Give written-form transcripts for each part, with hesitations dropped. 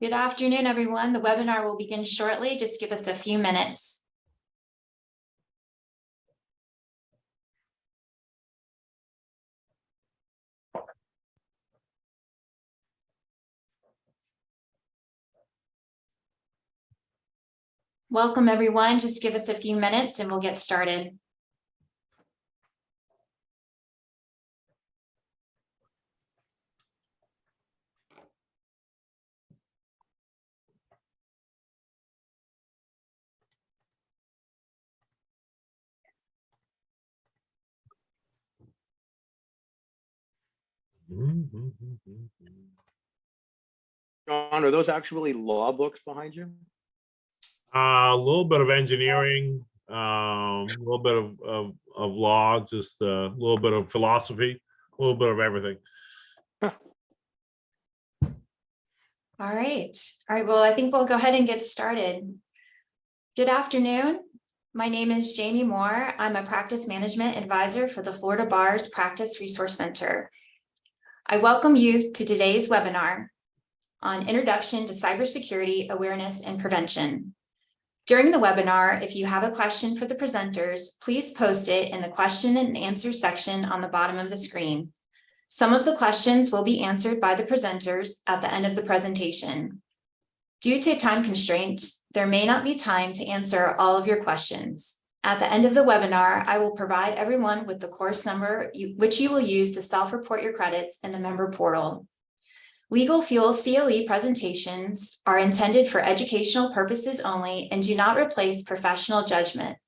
Good afternoon, everyone. The webinar will begin shortly. Just give us a few minutes. Welcome, everyone. Just give us a few minutes and we'll get started. John, are those actually law books behind you? A little bit of engineering, a little bit of law, just a little bit of philosophy, a little bit of everything. All right. Well, I think we'll go ahead and get started. Good afternoon. My name is Jamie Moore. I'm a practice management advisor for the Florida Bar's Practice Resource Center. I welcome you to today's webinar on Introduction to Cybersecurity Awareness and Prevention. During the webinar, if you have a question for the presenters, please post it in the question and answer section on the bottom of the screen. Some of the questions will be answered by the presenters at the end of the presentation. Due to time constraints, there may not be time to answer all of your questions. At the end of the webinar, I will provide everyone with the course number which you will use to self-report your credits in the member portal. Legal Fuel CLE presentations are intended for educational purposes only and do not replace professional judgment.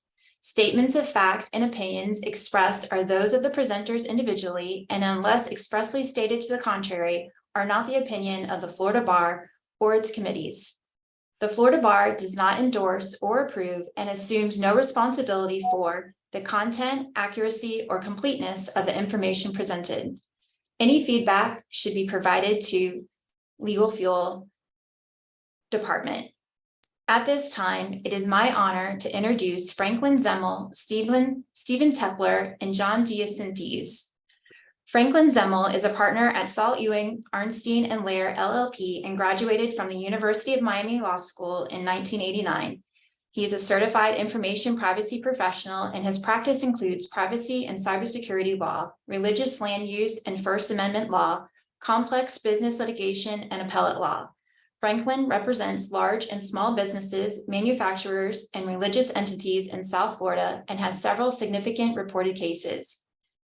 Statements of fact and opinions expressed are those of the presenters individually, and unless expressly stated to the contrary, are not the opinion of the Florida Bar or its committees. The Florida Bar does not endorse or approve and assumes no responsibility for the content, accuracy, or completeness of the information presented. Any feedback should be provided to Legal Fuel Department. At this time, it is my honor to introduce Franklin Zemmel, Stephen Tepler, and John Giacintes. Franklin Zemmel is a partner at Saul Ewing, Arnstein & Lair LLP and graduated from the University of Miami Law School in 1989. He is a certified information privacy professional and his practice includes privacy and cybersecurity law, religious land use and First Amendment law, complex business litigation, and appellate law. Franklin represents large and small businesses, manufacturers, and religious entities in South Florida and has several significant reported cases.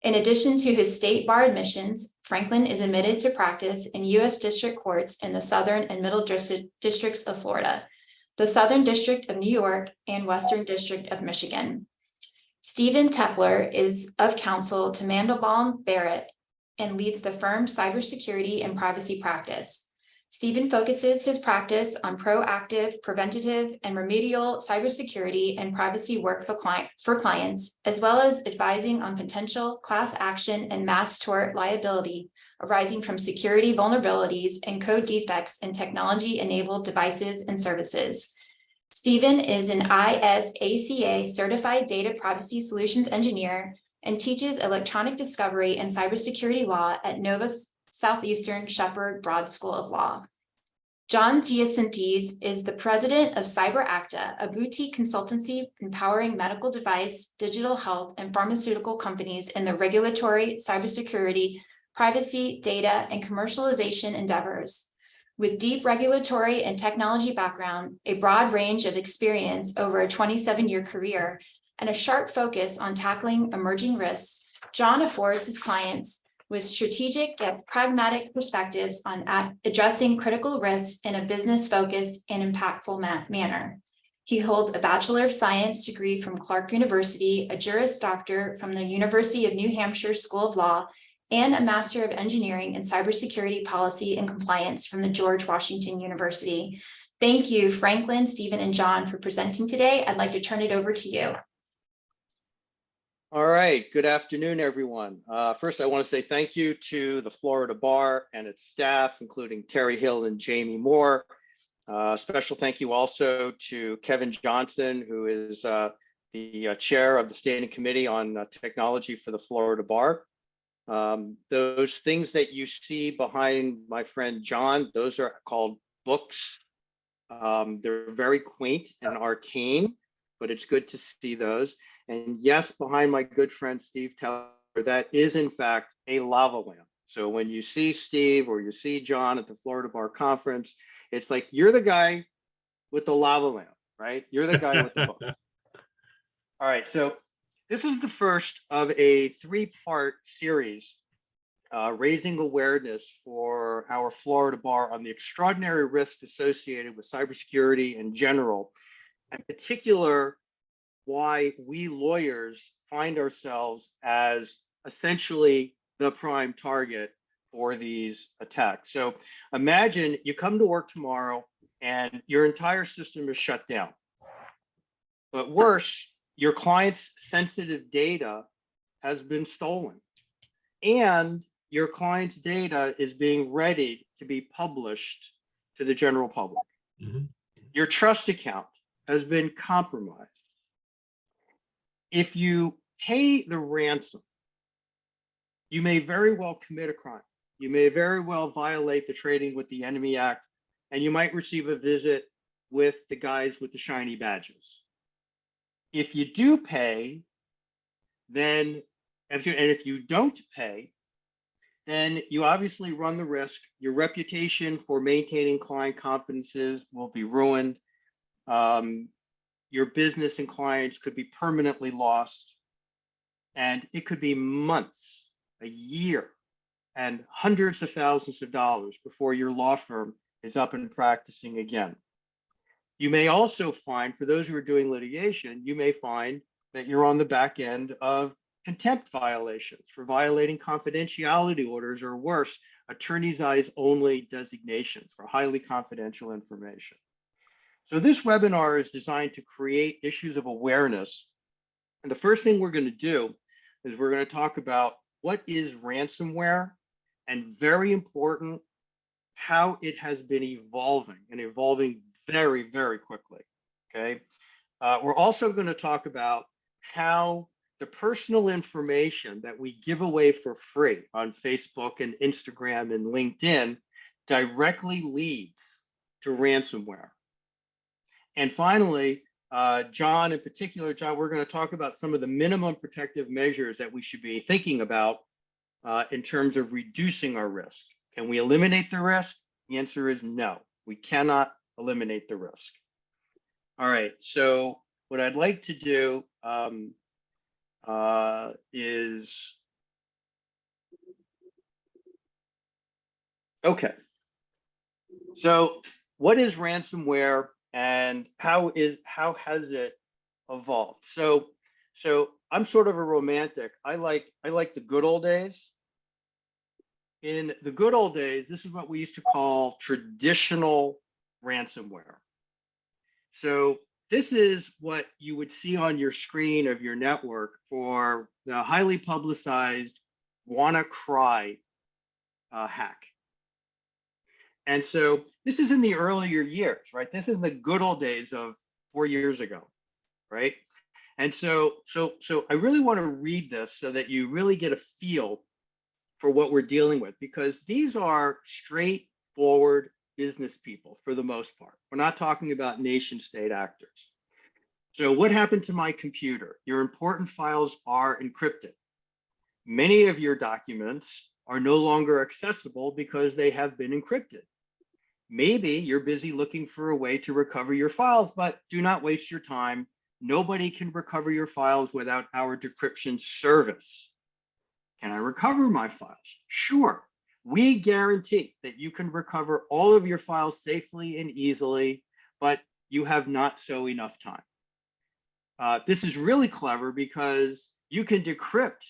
In addition to his state bar admissions, Franklin is admitted to practice in U.S. district courts in the Southern and Middle Districts of Florida, the Southern District of New York, and Western District of Michigan. Stephen Tepler is of counsel to Mandelbaum Barrett and leads the firm's cybersecurity and privacy practice. Stephen focuses his practice on proactive, preventative, and remedial cybersecurity and privacy work for clients, as well as advising on potential class action and mass tort liability arising from security vulnerabilities and code defects in technology-enabled devices and services. Stephen is an ISACA certified data privacy solutions engineer and teaches electronic discovery and cybersecurity law at Nova Southeastern Shepherd Broad School of Law. John Giacintes is the president of CyberActa, a boutique consultancy empowering medical device, digital health, and pharmaceutical companies in the regulatory, cybersecurity, privacy, data, and commercialization endeavors. With deep regulatory and technology background, a broad range of experience over a 27-year career, and a sharp focus on tackling emerging risks, John affords his clients with strategic yet pragmatic perspectives on addressing critical risks in a business-focused and impactful manner. He holds a Bachelor of Science degree from Clark University, a Juris Doctor from the University of New Hampshire School of Law, and a Master of Engineering in Cybersecurity Policy and Compliance from the George Washington University. Thank you, Franklin, Stephen, and John, for presenting today. I'd like to turn it over to you. All right, good afternoon, everyone. First, I want to say thank you to the Florida Bar and its staff, including Terry Hill and Jamie Moore. Special thank you also to Kevin Johnson, who is the chair of the Standing Committee on Technology for the Florida Bar. Those things that you see behind my friend John, those are called books. They're very quaint and arcane, but it's good to see those. And yes, behind my good friend Steve Teller, that is in fact a lava lamp. So when you see Steve or you see John at the Florida Bar Conference, it's like you're the guy with the lava lamp, right? You're the guy with the book. All right, so this is the first of a three-part series raising awareness for our Florida Bar on the extraordinary risks associated with cybersecurity in general, in particular, why we lawyers find ourselves as essentially the prime target for these attacks. So imagine you come to work tomorrow and your entire system is shut down. But worse, your client's sensitive data has been stolen, and your client's data is being readied to be published to the general public. Mhm. Your trust account has been compromised. If you pay the ransom, you may very well commit a crime. You may very well violate the Trading with the Enemy Act, and you might receive a visit with the guys with the shiny badges. If you do pay, then if you don't pay, then you obviously run the risk. Your reputation for maintaining client confidences will be ruined. Your business and clients could be permanently lost, and it could be months, a year, and hundreds of thousands of dollars before your law firm is up and practicing again. You may also find, for those who are doing litigation, you may find that you're on the back end of contempt violations for violating confidentiality orders, or worse, attorney's eyes only designations for highly confidential information. So this webinar is designed to create issues of awareness. And the first thing we're going to do is we're going to talk about what is ransomware, and very important, how it has been evolving and evolving very, very quickly. Okay. We're also going to talk about how the personal information that we give away for free on Facebook and Instagram and LinkedIn directly leads to ransomware. And finally, John, in particular, John, we're going to talk about some of the minimum protective measures that we should be thinking about in terms of reducing our risk. Can we eliminate the risk? The answer is no, we cannot eliminate the risk. All right, so what I'd like to do is, okay. So what is ransomware and how has it evolved? So I'm sort of a romantic. I like the good old days. In the good old days, this is what we used to call traditional ransomware. So this is what you would see on your screen of your network for the highly publicized WannaCry hack. And so this is in the earlier years, right? This is the good old days of 4 years ago, right? And so I really want to read this so that you really get a feel for what we're dealing with, because these are straightforward business people for the most part. We're not talking about nation state actors. So what happened to my computer? Your important files are encrypted. Many of your documents are no longer accessible because they have been encrypted. Maybe you're busy looking for a way to recover your files, but do not waste your time. Nobody can recover your files without our decryption service. Can I recover my files? Sure. We guarantee that you can recover all of your files safely and easily, but you have not so enough time. This is really clever because you can decrypt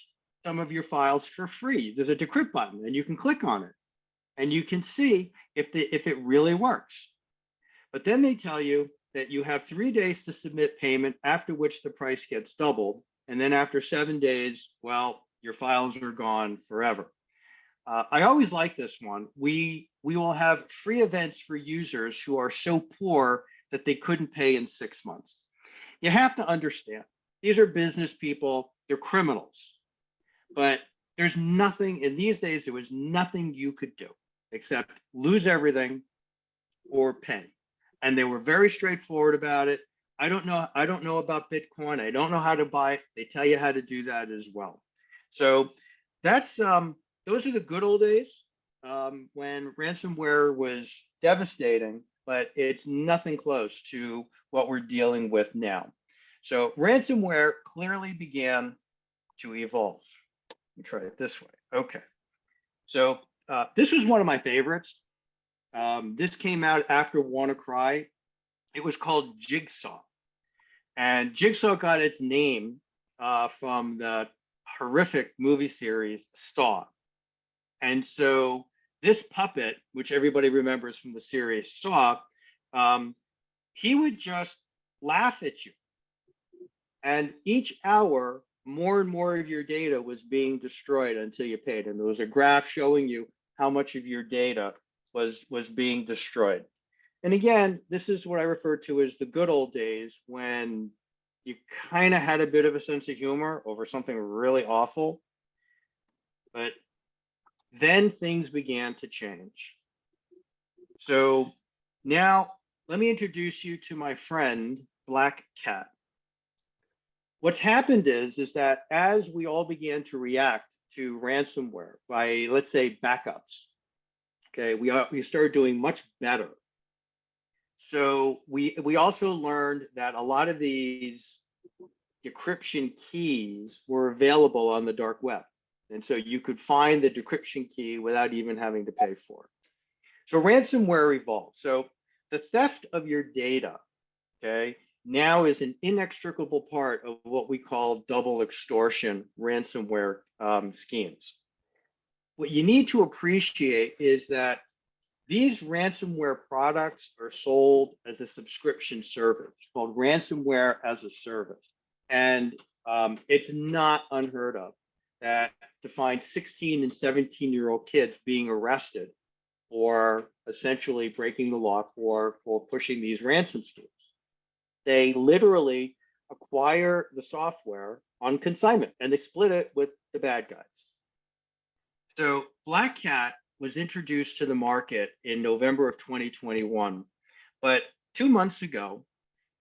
some of your files for free. There's a decrypt button and you can click on it and you can see if it really works. But then they tell you that you have 3 days to submit payment, after which the price gets doubled. And then after 7 days, well, your files are gone forever. I always like this one. We will have free events for users who are so poor that they couldn't pay in 6 months. You have to understand, these are business people, they're criminals. But there's nothing, in these days, there was nothing you could do except lose everything, or penny. And they were very straightforward about it. I don't know about Bitcoin. I don't know how to buy it. They tell you how to do that as well. So that's those are the good old days when ransomware was devastating, but it's nothing close to what we're dealing with now. So ransomware clearly began to evolve. Let me try it this way. Okay. So this was one of my favorites. This came out after WannaCry. It was called Jigsaw. And Jigsaw got its name from the horrific movie series Saw. And so this puppet, which everybody remembers from the series Saw, he would just laugh at you. And each hour, more and more of your data was being destroyed until you paid. And there was a graph showing you how much of your data was being destroyed. And again, this is what I refer to as the good old days when you kind of had a bit of a sense of humor over something really awful. But then things began to change. So now let me introduce you to my friend, Black Cat. What's happened is that as we all began to react to ransomware by, let's say, backups, okay, we started doing much better. So we also learned that a lot of these decryption keys were available on the dark web. And so you could find the decryption key without even having to pay for it. So ransomware evolved. So the theft of your data, okay, now is an inextricable part of what we call double extortion ransomware schemes. What you need to appreciate is that these ransomware products are sold as a subscription service called ransomware as a service. And it's not unheard of that to find 16 and 17-year-old kids being arrested or essentially breaking the law for pushing these ransom schemes. They literally acquire the software on consignment and they split it with the bad guys. So Black Cat was introduced to the market in November of 2021, but 2 months ago,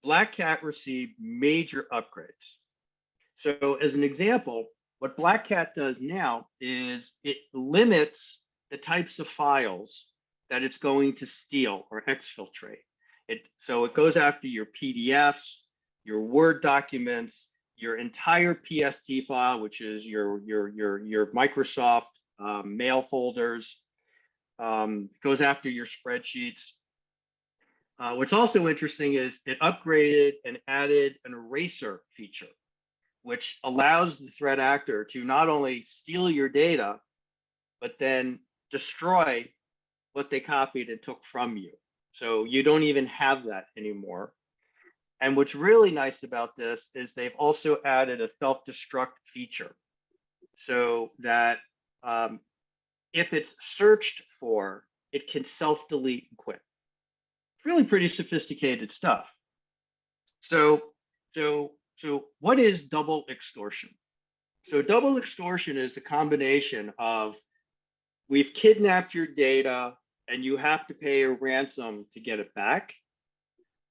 Black Cat received major upgrades. So as an example, what Black Cat does now is it limits the types of files that it's going to steal or exfiltrate. So it goes after your PDFs, your Word documents, your entire PST file, which is your Microsoft mail folders, goes after your spreadsheets. What's also interesting is it upgraded and added an eraser feature, which allows the threat actor to not only steal your data, but then destroy what they copied and took from you. So you don't even have that anymore. And what's really nice about this is they've also added a self-destruct feature so that if it's searched for, it can self-delete and quit. It's really pretty sophisticated stuff. So what is double extortion? So double extortion is the combination of we've kidnapped your data and you have to pay a ransom to get it back,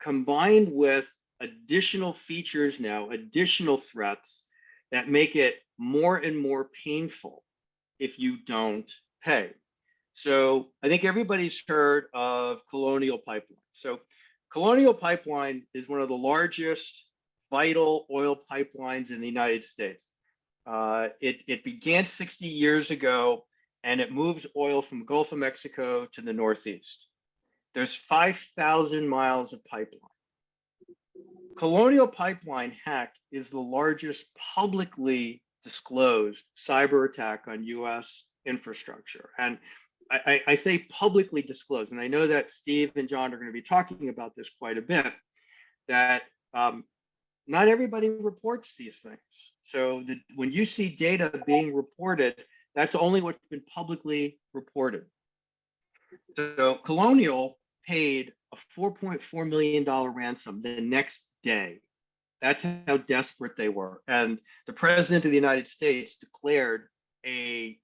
combined with additional features now, additional threats that make it more and more painful if you don't pay. So I think everybody's heard of Colonial Pipeline. So Colonial Pipeline is one of the largest vital oil pipelines in the United States. It began 60 years ago, and it moves oil from Gulf of Mexico to the Northeast. There's 5,000 miles of pipeline. Colonial Pipeline hack is the largest publicly disclosed cyber attack on US infrastructure. And I say publicly disclosed, and I know that Steve and John are going to be talking about this quite a bit, that not everybody reports these things. So when you see data being reported, that's only what's been publicly reported. So Colonial paid a $4.4 million ransom the next day. That's how desperate they were. And the president of the United States declared a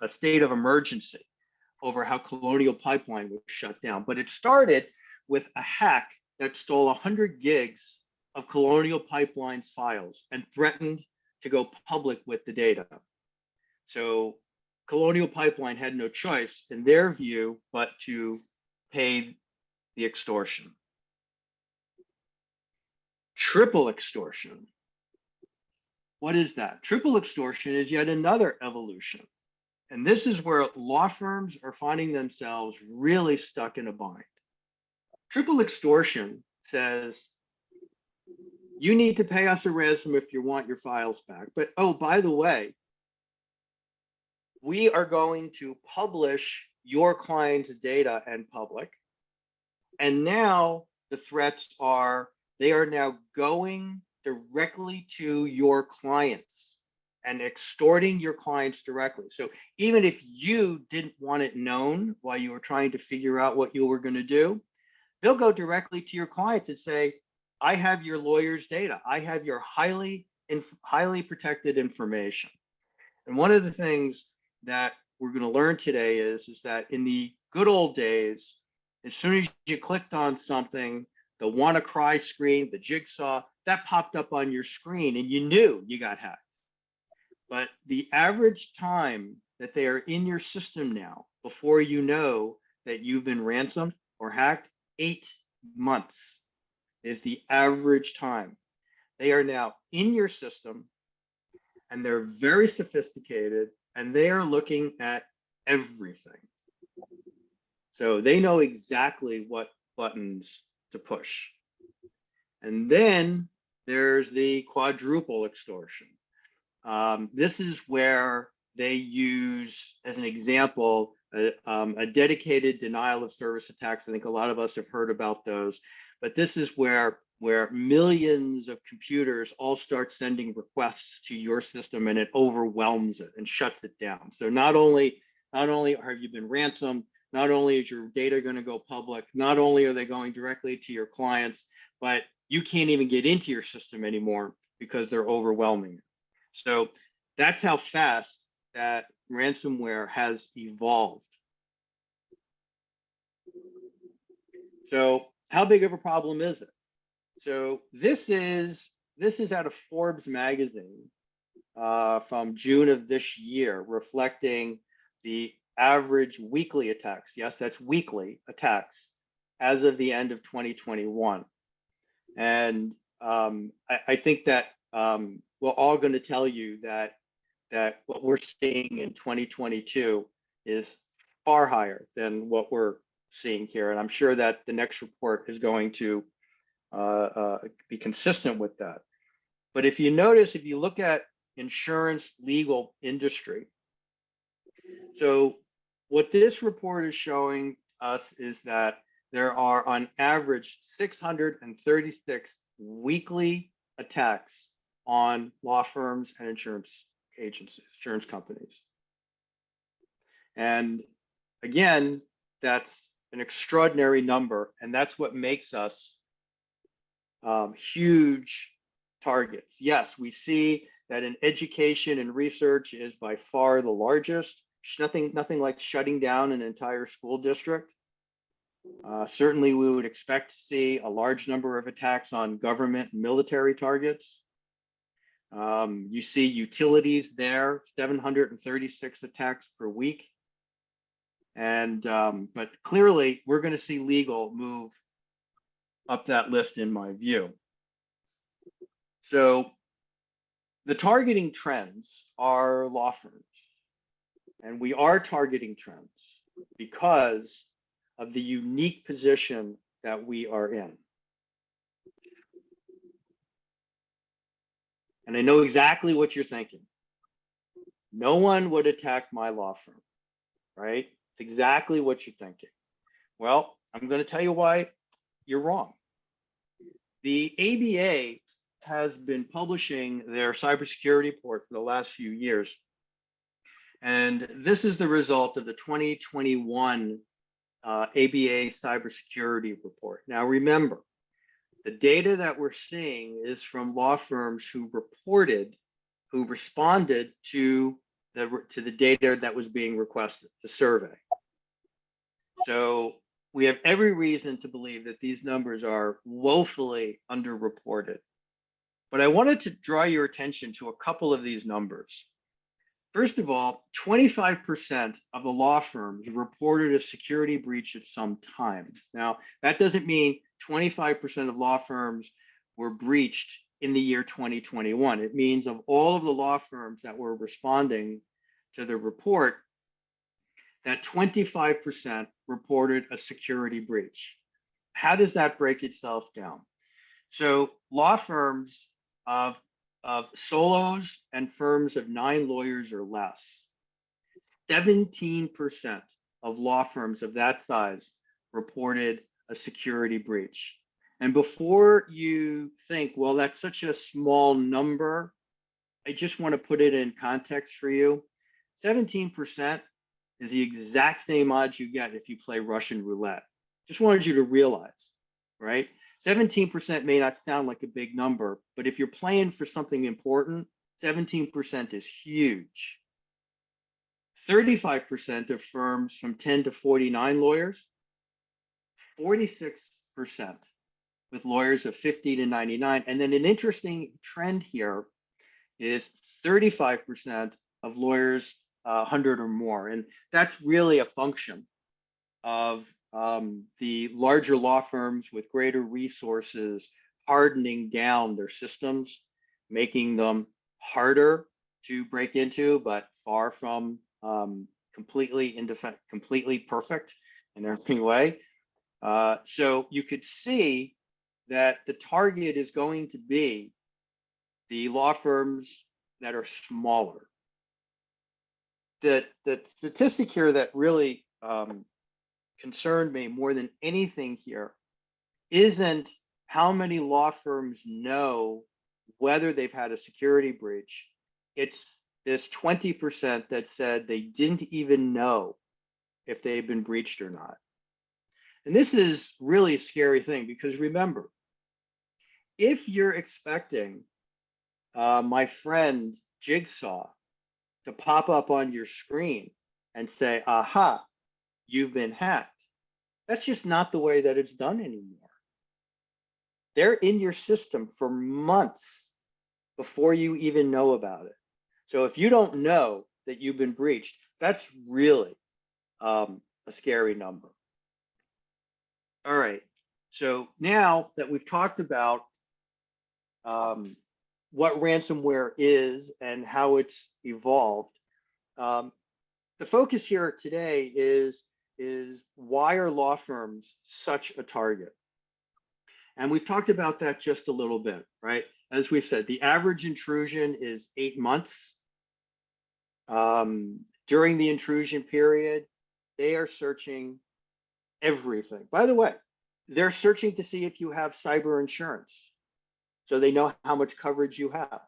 state of emergency over how Colonial Pipeline was shut down. But it started with a hack that stole 100 gigs of Colonial Pipeline's files and threatened to go public with the data. So Colonial Pipeline had no choice, in their view, but to pay the extortion. Triple extortion. What is that? Triple extortion is yet another evolution. And this is where law firms are finding themselves really stuck in a bind. Triple extortion says, you need to pay us a ransom if you want your files back. But oh, by the way, we are going to publish your client's data in public. And now the threats are, they are now going directly to your clients and extorting your clients directly. So even if you didn't want it known while you were trying to figure out what you were going to do, they'll go directly to your clients and say, I have your lawyer's data. I have your highly protected information. And one of the things that we're going to learn today is that in the good old days, as soon as you clicked on something, the WannaCry screen, the jigsaw, that popped up on your screen and you knew you got hacked. But the average time that they are in your system now, before you know that you've been ransomed or hacked, 8 months is the average time. They are now in your system and they're very sophisticated and they are looking at everything. So they know exactly what buttons to push. And then there's the quadruple extortion. This is where they use, as an example, a dedicated denial of service attacks. I think a lot of us have heard about those, but this is where millions of computers all start sending requests to your system and it overwhelms it and shuts it down. So not only have you been ransomed, not only is your data going to go public, not only are they going directly to your clients, but you can't even get into your system anymore because they're overwhelming you. So that's how fast that ransomware has evolved. So how big of a problem is it? So this is out of Forbes magazine from June of this year, reflecting the average weekly attacks. Yes, that's weekly attacks as of the end of 2021. And I think that we're all going to tell you that what we're seeing in 2022 is far higher than what we're seeing here. And I'm sure that the next report is going to be consistent with that. But if you notice, if you look at insurance legal industry, so what this report is showing us is that there are on average 636 weekly attacks on law firms and insurance agencies, insurance companies. And again, that's an extraordinary number, and that's what makes us huge targets. Yes, we see that in education and research is by far the largest. Nothing like shutting down an entire school district. Certainly, we would expect to see a large number of attacks on government and military targets. You see utilities there, 736 attacks per week. And but clearly, we're going to see legal move up that list in my view. So the targeting trends are law firms. And we are targeting trends because of the unique position that we are in. And I know exactly what you're thinking. No one would attack my law firm, right? It's exactly what you're thinking. Well, I'm going to tell you why you're wrong. The ABA has been publishing their cybersecurity report for the last few years. And this is the result of the 2021 ABA cybersecurity report. Now, remember, the data that we're seeing is from law firms who responded to the data that was being requested, the survey. So we have every reason to believe that these numbers are woefully underreported. But I wanted to draw your attention to a couple of these numbers. First of all, 25% of the law firms reported a security breach at some time. Now, that doesn't mean 25% of law firms were breached in the year 2021. It means of all of the law firms that were responding to the report, that 25% reported a security breach. How does that break itself down? So law firms of solos and firms of 9 lawyers or less, 17% of law firms of that size reported a security breach. And before you think, well, that's such a small number, I just want to put it in context for you. 17% is the exact same odds you get if you play Russian roulette. Just wanted you to realize, right? 17% may not sound like a big number, but if you're playing for something important, 17% is huge. 35% of firms from 10 to 49 lawyers, 46% with lawyers of 50 to 99. And then an interesting trend here is 35% of lawyers 100 or more. And that's really a function of the larger law firms with greater resources hardening down their systems, making them harder to break into, but far from completely perfect in every way. So you could see that the target is going to be the law firms that are smaller. The statistic here that really concerned me more than anything here isn't how many law firms know whether they've had a security breach. It's this 20% that said they didn't even know if they've been breached or not. And this is really a scary thing because remember, if you're expecting my friend Jigsaw to pop up on your screen and say, aha, you've been hacked, that's just not the way that it's done anymore. They're in your system for months before you even know about it. So if you don't know that you've been breached, that's really a scary number. All right, so now that we've talked about what ransomware is and how it's evolved, the focus here today is why are law firms such a target? And we've talked about that just a little bit, right? As we've said, the average intrusion is 8 months. During the intrusion period, they are searching everything. By the way, they're searching to see if you have cyber insurance, so they know how much coverage you have.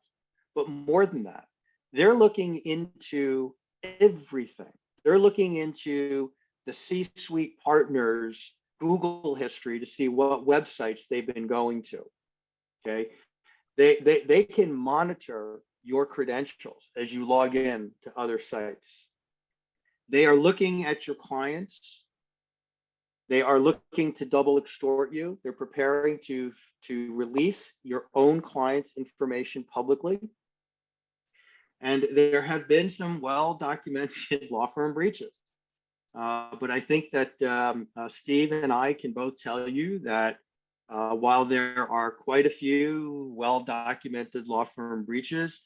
But more than that, they're looking into everything. They're looking into the C-suite partners' Google history to see what websites they've been going to. Okay, they can monitor your credentials as you log in to other sites. They are looking at your clients. They are looking to double extort you. They're preparing to release your own clients' information publicly. And there have been some well-documented law firm breaches. But I think that Steve and I can both tell you that while there are quite a few well-documented law firm breaches,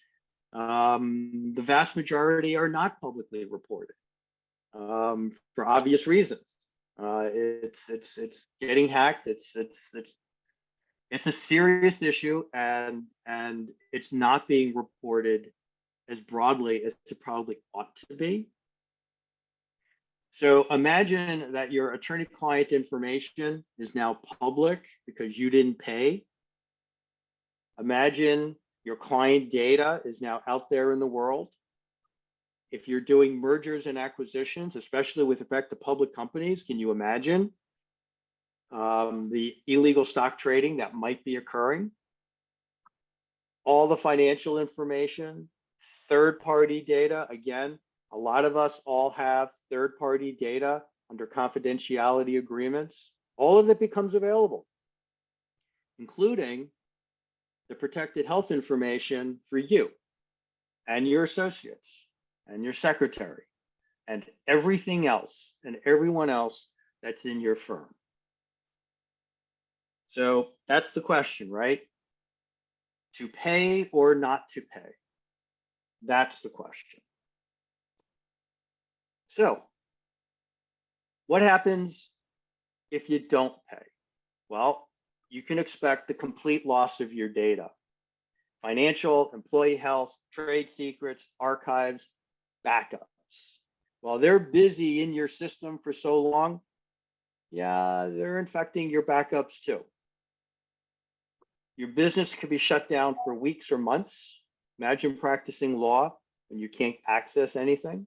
the vast majority are not publicly reported for obvious reasons. It's getting hacked. It's a serious issue, and it's not being reported as broadly as it probably ought to be. So imagine that your attorney-client information is now public because you didn't pay. Imagine your client data is now out there in the world. If you're doing mergers and acquisitions, especially with respect to public companies, can you imagine the illegal stock trading that might be occurring? All the financial information, third-party data. Again, a lot of us all have third-party data under confidentiality agreements, all of it becomes available, including the protected health information for you and your associates and your secretary and everything else and everyone else that's in your firm. So that's the question, right? To pay or not to pay? That's the question. So what happens if you don't pay? Well, you can expect the complete loss of your data. Financial, employee health, trade secrets, archives, backups. While they're busy in your system for so long, yeah, they're infecting your backups too. Your business could be shut down for weeks or months. Imagine practicing law and you can't access anything.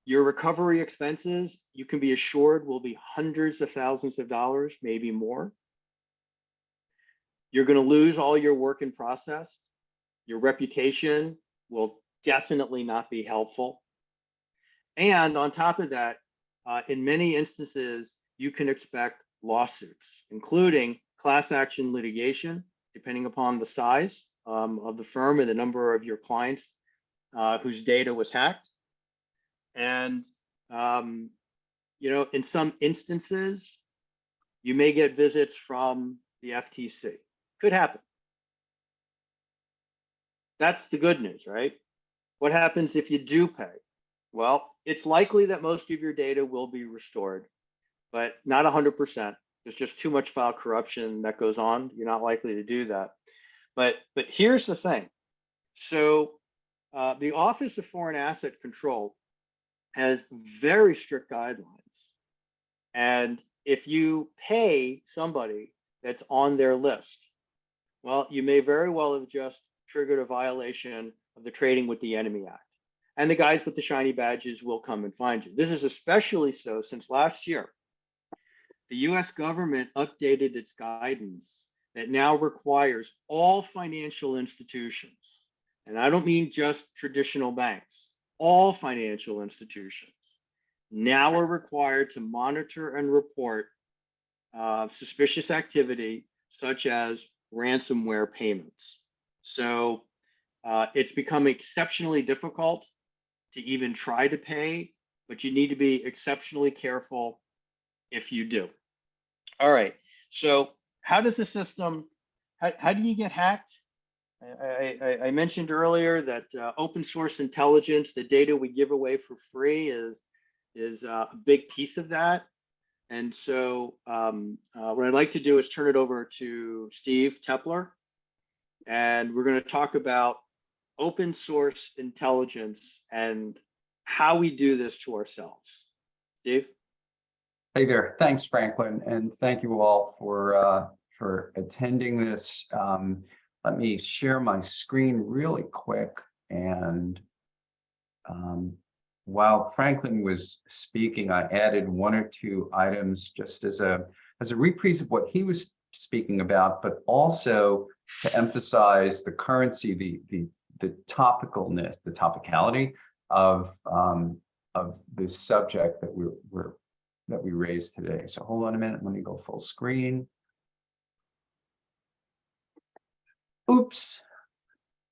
Your recovery expenses, you can be assured, will be hundreds of thousands of dollars, maybe more. You're going to lose all your work in process. Your reputation will definitely not be helpful. And on top of that, in many instances, you can expect lawsuits, including class action litigation, depending upon the size of the firm and the number of your clients whose data was hacked. And, in some instances, you may get visits from the FTC. Could happen. That's the good news, right? What happens if you do pay? Well, it's likely that most of your data will be restored, but not 100%. There's just too much file corruption that goes on. You're not likely to do that. But here's the thing. So the Office of Foreign Asset Control has very strict guidelines. And if you pay somebody that's on their list, well, you may very well have just triggered a violation of the Trading with the Enemy Act. And the guys with the shiny badges will come and find you. This is especially so since last year, the US government updated its guidance that now requires all financial institutions, and I don't mean just traditional banks, all financial institutions now are required to monitor and report suspicious activity such as ransomware payments. So it's become exceptionally difficult to even try to pay, but you need to be exceptionally careful if you do. All right, so how does the system, how do you get hacked? I mentioned earlier that open source intelligence, the data we give away for free is a big piece of that. And so what I'd like to do is turn it over to Steve Tepler, and we're going to talk about open source intelligence and how we do this to ourselves. Steve? Hey there. Thanks, Franklin, and thank you all for attending this. Let me share my screen really quick. And while Franklin was speaking, I added one or two items just as a reprise of what he was speaking about, but also to emphasize the currency, the topicalness, the topicality of this subject that we raised today. So hold on a minute. Let me go full screen. Oops.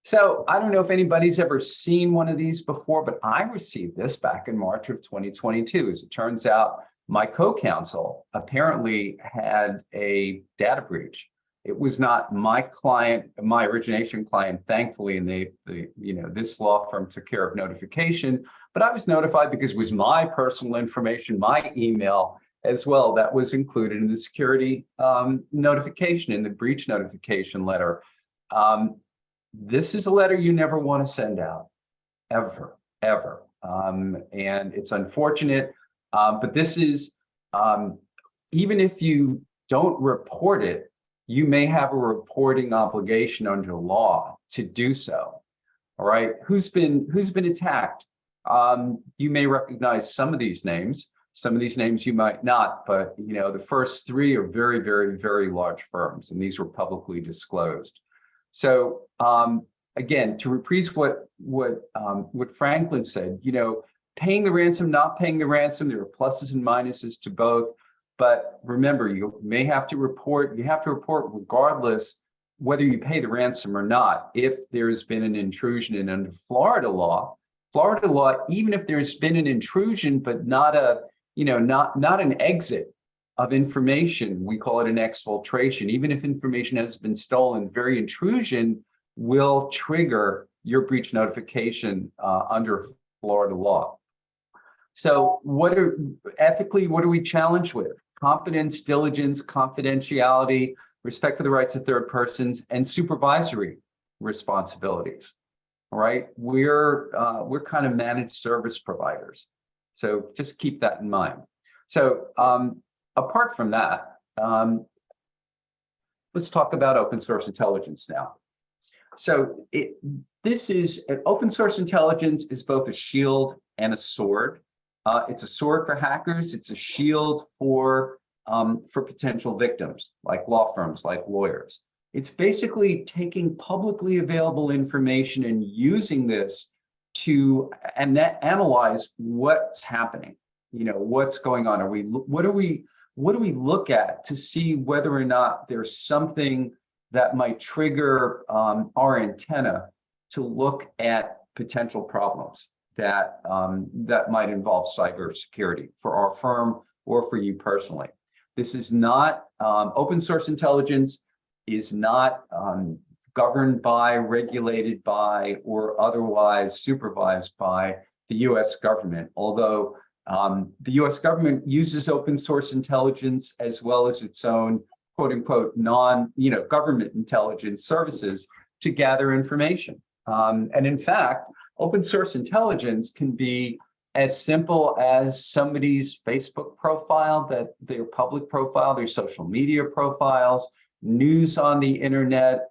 So I don't know if anybody's ever seen one of these before, but I received this back in March of 2022. As it turns out, my co-counsel apparently had a data breach. It was not my client, my origination client, thankfully, and this law firm took care of notification, but I was notified because it was my personal information, my email as well, that was included in the security notification, in the breach notification letter. This is a letter you never want to send out, ever. And it's unfortunate, but this is, even if you don't report it, you may have a reporting obligation under law to do so. All right, who's been attacked? You may recognize some of these names. Some of these names you might not, but the first three are very, very, very large firms, and these were publicly disclosed. So again, to reprise what Franklin said, paying the ransom, not paying the ransom, there are pluses and minuses to both. But remember, you may have to report, regardless whether you pay the ransom or not, if there's been an intrusion. And under Florida law, even if there's been an intrusion, but not a, not an exit of information, we call it an exfiltration. Even if information has been stolen, very intrusion will trigger your breach notification under Florida law. So ethically, what are we challenged with? Competence, diligence, confidentiality, respect for the rights of third persons, and supervisory responsibilities. All right, we're kind of managed service providers. So just keep that in mind. So apart from that, let's talk about open source intelligence now. So open source intelligence is both a shield and a sword. It's a sword for hackers. It's a shield for potential victims, like law firms, like lawyers. It's basically taking publicly available information and using this to analyze what's happening. What's going on. What do we look at to see whether or not there's something that might trigger our antenna to look at potential problems that might involve cybersecurity for our firm or for you personally. This is not, open source intelligence is not governed by, regulated by, or otherwise supervised by the US government, although the US government uses open source intelligence as well as its own quote unquote government intelligence services to gather information. And in fact, open source intelligence can be as simple as somebody's Facebook profile, their public profile, their social media profiles, news on the internet,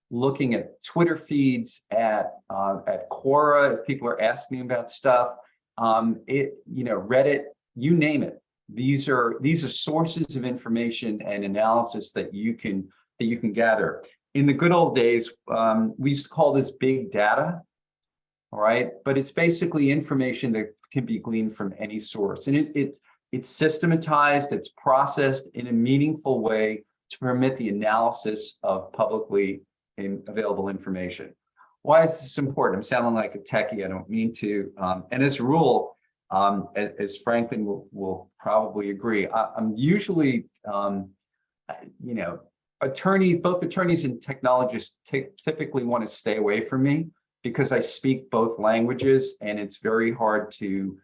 looking at Twitter feeds, at Quora if people are asking about stuff, Reddit, you name it. These are sources of information and analysis that you can gather. In the good old days, we used to call this big data. All right, but it's basically information that can be gleaned from any source, and it's systematized, it's processed in a meaningful way to permit the analysis of publicly available information. Why is this important? I'm sounding like a techie. I don't mean to. And as a rule, as Franklin will probably agree, I'm usually, both attorneys and technologists typically want to stay away from me, because I speak both languages, and it's very hard to,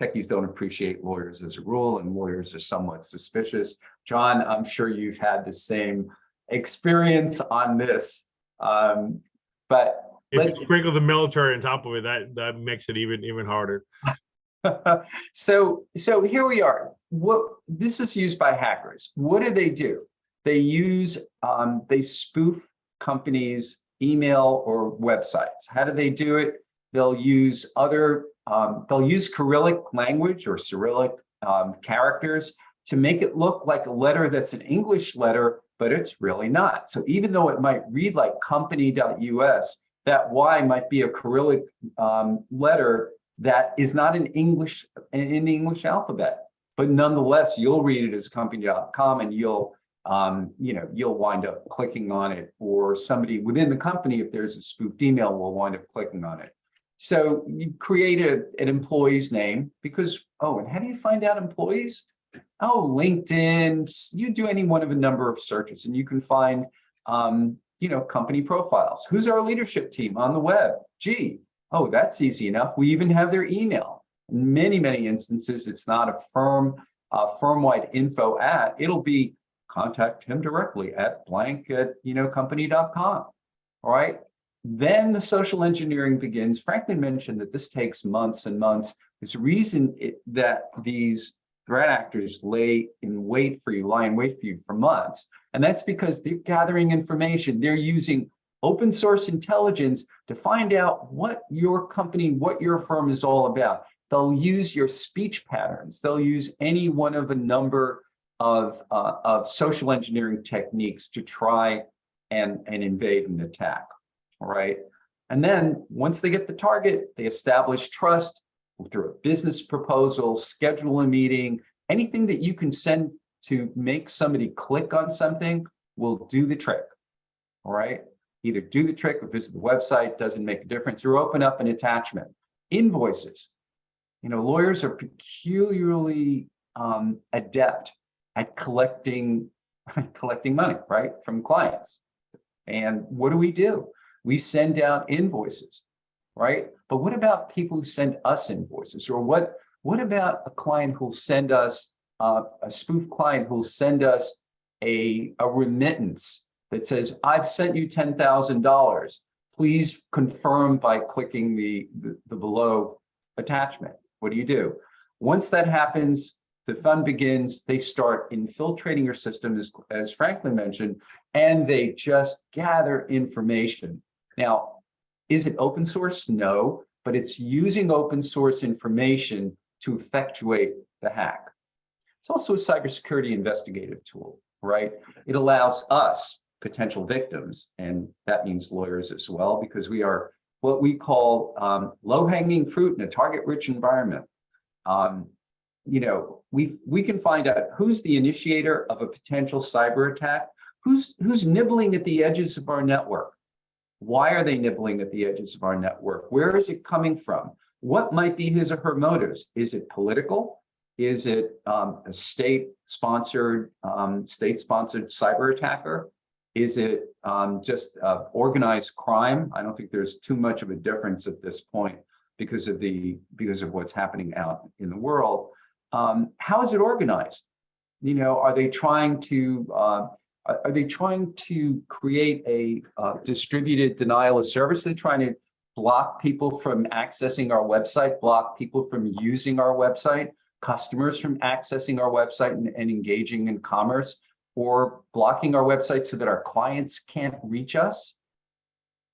techies don't appreciate lawyers as a rule, and lawyers are somewhat suspicious. John, I'm sure you've had the same experience on this, but if you sprinkle the military on top of it, that makes it even harder. So here we are. This is used by hackers. What do? They spoof companies' email or websites. How do they do it? They'll use Cyrillic language or Cyrillic characters to make it look like a letter that's an English letter, but it's really not. So even though it might read like company.us, that Y might be a Cyrillic letter that is not in English, in the English alphabet, but nonetheless, you'll read it as company.com, and you'll wind up clicking on it, or somebody within the company, if there's a spoofed email, will wind up clicking on it. So you create an employee's name because, and how do you find out employees? LinkedIn, you do any one of a number of searches and you can find, company profiles. Who's our leadership team on the web? Gee, that's easy enough. We even have their email. In many, many instances, it's not a firm-wide info it'll be contact him directly at blank at company.com. All right. Then the social engineering begins. Franklin mentioned that this takes months and months. There's a reason that these threat actors lie in wait for you for months. And that's because they're gathering information. They're using open source intelligence to find out what your company, what your firm is all about. They'll use your speech patterns. They'll use any one of a number of social engineering techniques to try and invade and attack. All right. And then once they get the target, they establish trust through a business proposal, schedule a meeting, anything that you can send to make somebody click on something will do the trick. All right. Either do the trick or visit the website, doesn't make a difference, or open up an attachment. Invoices. Lawyers are peculiarly adept at collecting money, right, from clients. And what do? We send out invoices, right? But what about people who send us invoices? Or what about a client who'll send us, a spoof client who'll send us a remittance that says, I've sent you $10,000. Please confirm by clicking the below attachment. What do? Once that happens, the fun begins. They start infiltrating your system, as Franklin mentioned, and they just gather information. Now, is it open source? No, but it's using open source information to effectuate the hack. It's also a cybersecurity investigative tool, right? It allows us, potential victims, and that means lawyers as well, because we are what we call low-hanging fruit in a target-rich environment. We can find out who's the initiator of a potential cyber attack, who's nibbling at the edges of our network. Why are they nibbling at the edges of our network? Where is it coming from? What might be his or her motives? Is it political? Is it a state-sponsored cyber attacker? Is it just organized crime? I don't think there's too much of a difference at this point because of what's happening out in the world. How is it organized? Are they trying to create a distributed denial of service? They're trying to block people from accessing our website, block people from using our website, customers from accessing our website and engaging in commerce, or blocking our website so that our clients can't reach us.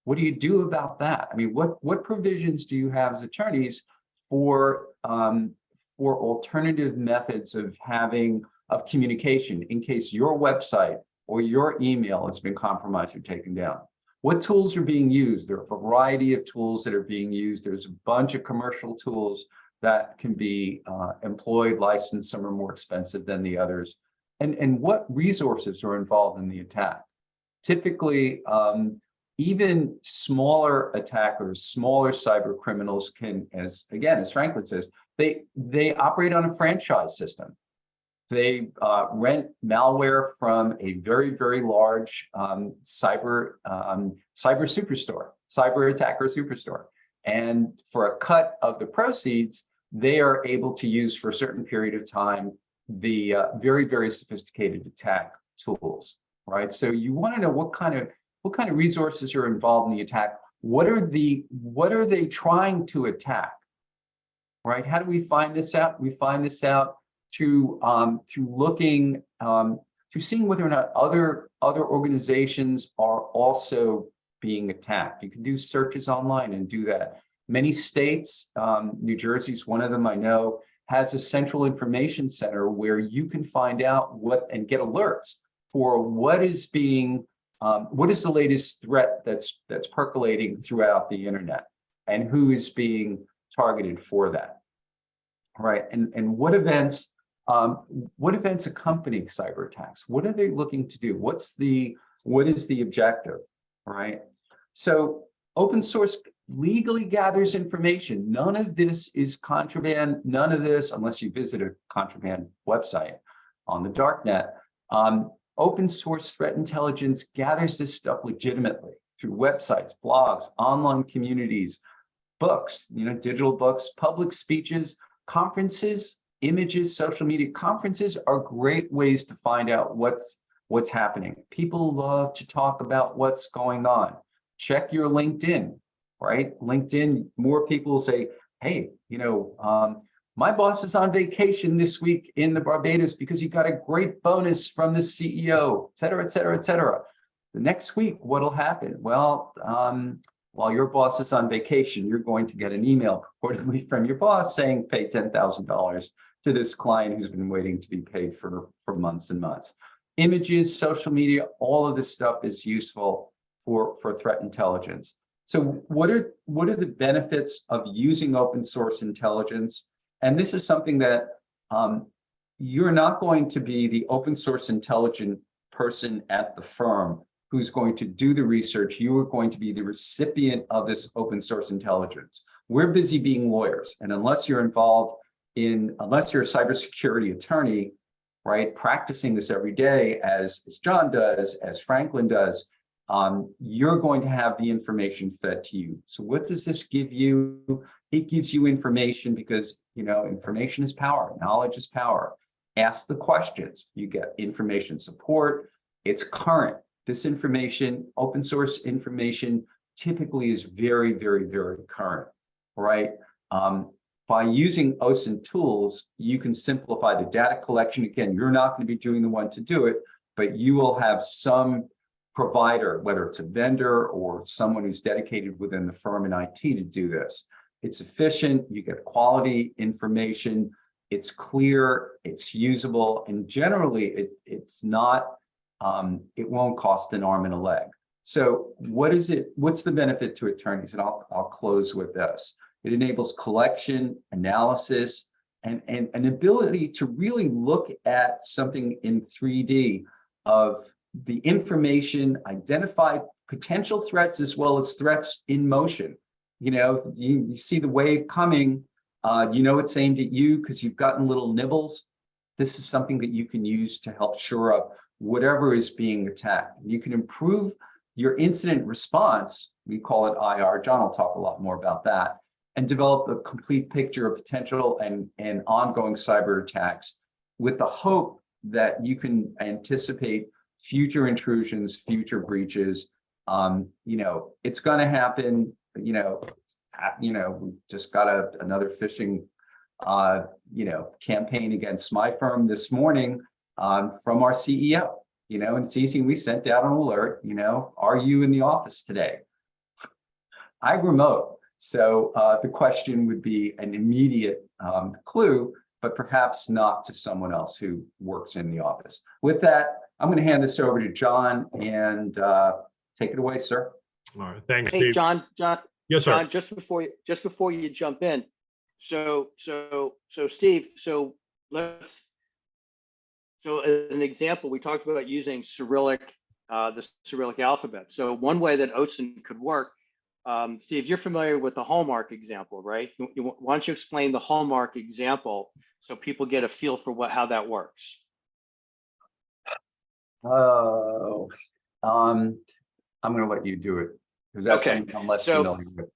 What do you do about that? I mean, what provisions do you have as attorneys for alternative methods of communication in case your website or your email has been compromised or taken down? What tools are being used? There are a variety of tools that are being used. There's a bunch of commercial tools that can be employed, licensed. Some are more expensive than the others. And what resources are involved in the attack? Typically, even smaller attackers, smaller cyber criminals can, as Franklin says, they operate on a franchise system. They rent malware from a very, very large cyber attacker superstore. And for a cut of the proceeds, they are able to use for a certain period of time the very, very sophisticated attack tools, right? So you want to know what kind of resources are involved in the attack. What are they trying to attack, right? How do we find this out? We find this out through looking, through seeing whether or not other organizations are also being attacked. You can do searches online and do that. Many states, New Jersey's one of them I know, has a central information center where you can find out and get alerts for what is the latest threat that's percolating throughout the internet and who is being targeted for that, right? And what events accompany cyber attacks? What are they looking to do? What is the objective, right? So open source legally gathers information. None of this is contraband. None of this, unless you visit a contraband website on the darknet. Open source threat intelligence gathers this stuff legitimately through websites, blogs, online communities, books, digital books, public speeches, conferences, images, social media. Conferences are great ways to find out what's happening. People love to talk about what's going on. Check your LinkedIn, right? LinkedIn, more people say, hey, my boss is on vacation this week in the Barbados because he got a great bonus from the CEO, et cetera, et cetera, et cetera. The next week, what'll happen? Well, while your boss is on vacation, you're going to get an email reportedly from your boss saying, pay $10,000 to this client who's been waiting to be paid for months and months. Images, social media, all of this stuff is useful for threat intelligence. So what are the benefits of using open source intelligence? And this is something that you're not going to be the open source intelligent person at the firm who's going to do the research. You are going to be the recipient of this open source intelligence. We're busy being lawyers, and unless you're a cybersecurity attorney, right, practicing this every day as John does, as Franklin does, you're going to have the information fed to you. So what does this give you? It gives you information because, information is power, knowledge is power. Ask the questions, you get information support. It's current. This information, open source information, typically is very, very, very current, right? By using OSINT tools, you can simplify the data collection. Again, you're not going to be doing the one to do it, but you will have some provider, whether it's a vendor or someone who's dedicated within the firm in IT to do this. It's efficient, you get quality information, it's clear, it's usable, and generally it's not, it won't cost an arm and a leg. So what's the benefit to attorneys? And I'll close with this. It enables collection, analysis, and an ability to really look at something in 3D of the information, identify potential threats as well as threats in motion. You see the wave coming, it's aimed at you because you've gotten little nibbles. This is something that you can use to help shore up whatever is being attacked. You can improve your incident response. We call it IR. John will talk a lot more about that, and develop a complete picture of potential and ongoing cyber attacks with the hope that you can anticipate future intrusions, future breaches. It's going to happen. We just got another phishing, campaign against my firm this morning from our CEO. And it's easy. We sent out an alert. Are you in the office today? I remote. So the question would be an immediate clue, but perhaps not to someone else who works in the office. With that, I'm going to hand this over to John and take it away, sir. All right, thanks, Hey, Steve. John. Yes, sir. John, just before you jump in. So Steve, so as an example, we talked about using Cyrillic, the Cyrillic alphabet. So one way that OSINT could work, Steve, you're familiar with the hallmark example, right? Why don't you explain the hallmark example so people get a feel for how that works? Oh, I'm going to let you do it because that's Okay. something I'm less familiar with.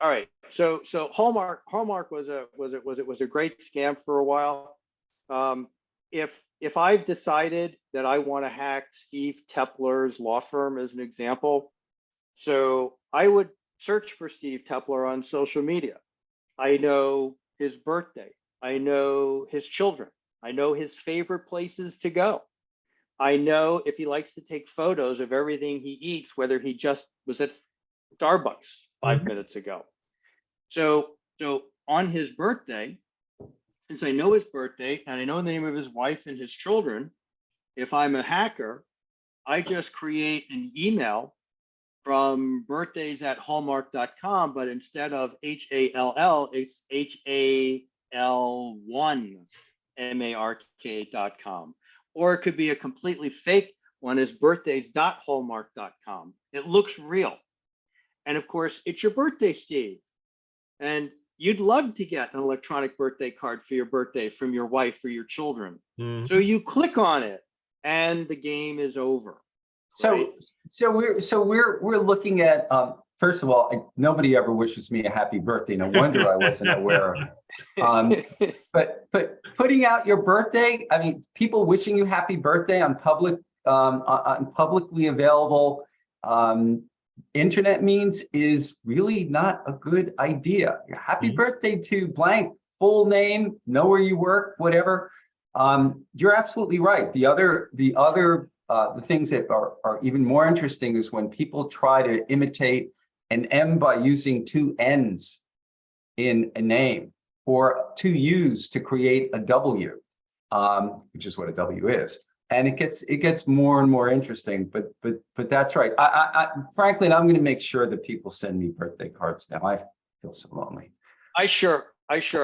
All right. So hallmark was a great scam for a while. If I've decided that I want to hack Steve Tepler's law firm as an example, so I would search for Steve Tepler on social media. I know his birthday. I know his children. I know his favorite places to go. I know if he likes to take photos of everything he eats, whether he just was at Starbucks 5 minutes ago. So on his birthday, since I know his birthday and I know the name of his wife and his children, if I'm a hacker, I just create an email from birthdays@hallmark.com, but instead of HALL, it's HAL1MARK.com. Or it could be a completely fake one, is birthdays.hallmark.com. It looks real. And of course, it's your birthday, Steve. And you'd love to get an electronic birthday card for your birthday from your wife or your children. So you click on it and the game is over. Right? So we're looking at, first of all, nobody ever wishes me a happy birthday. No wonder I wasn't aware of it. But putting out your birthday, I mean, people wishing you happy birthday on publicly available internet means is really not a good idea. Happy birthday to blank, full name, know where you work, whatever. You're absolutely right. The things that are even more interesting is when people try to imitate an M by using two N's in a name, or two U's to create a W, which is what a W is. And it gets more and more interesting, but that's right. Frankly, I'm going to make sure that people send me birthday cards now. I feel so lonely. I sure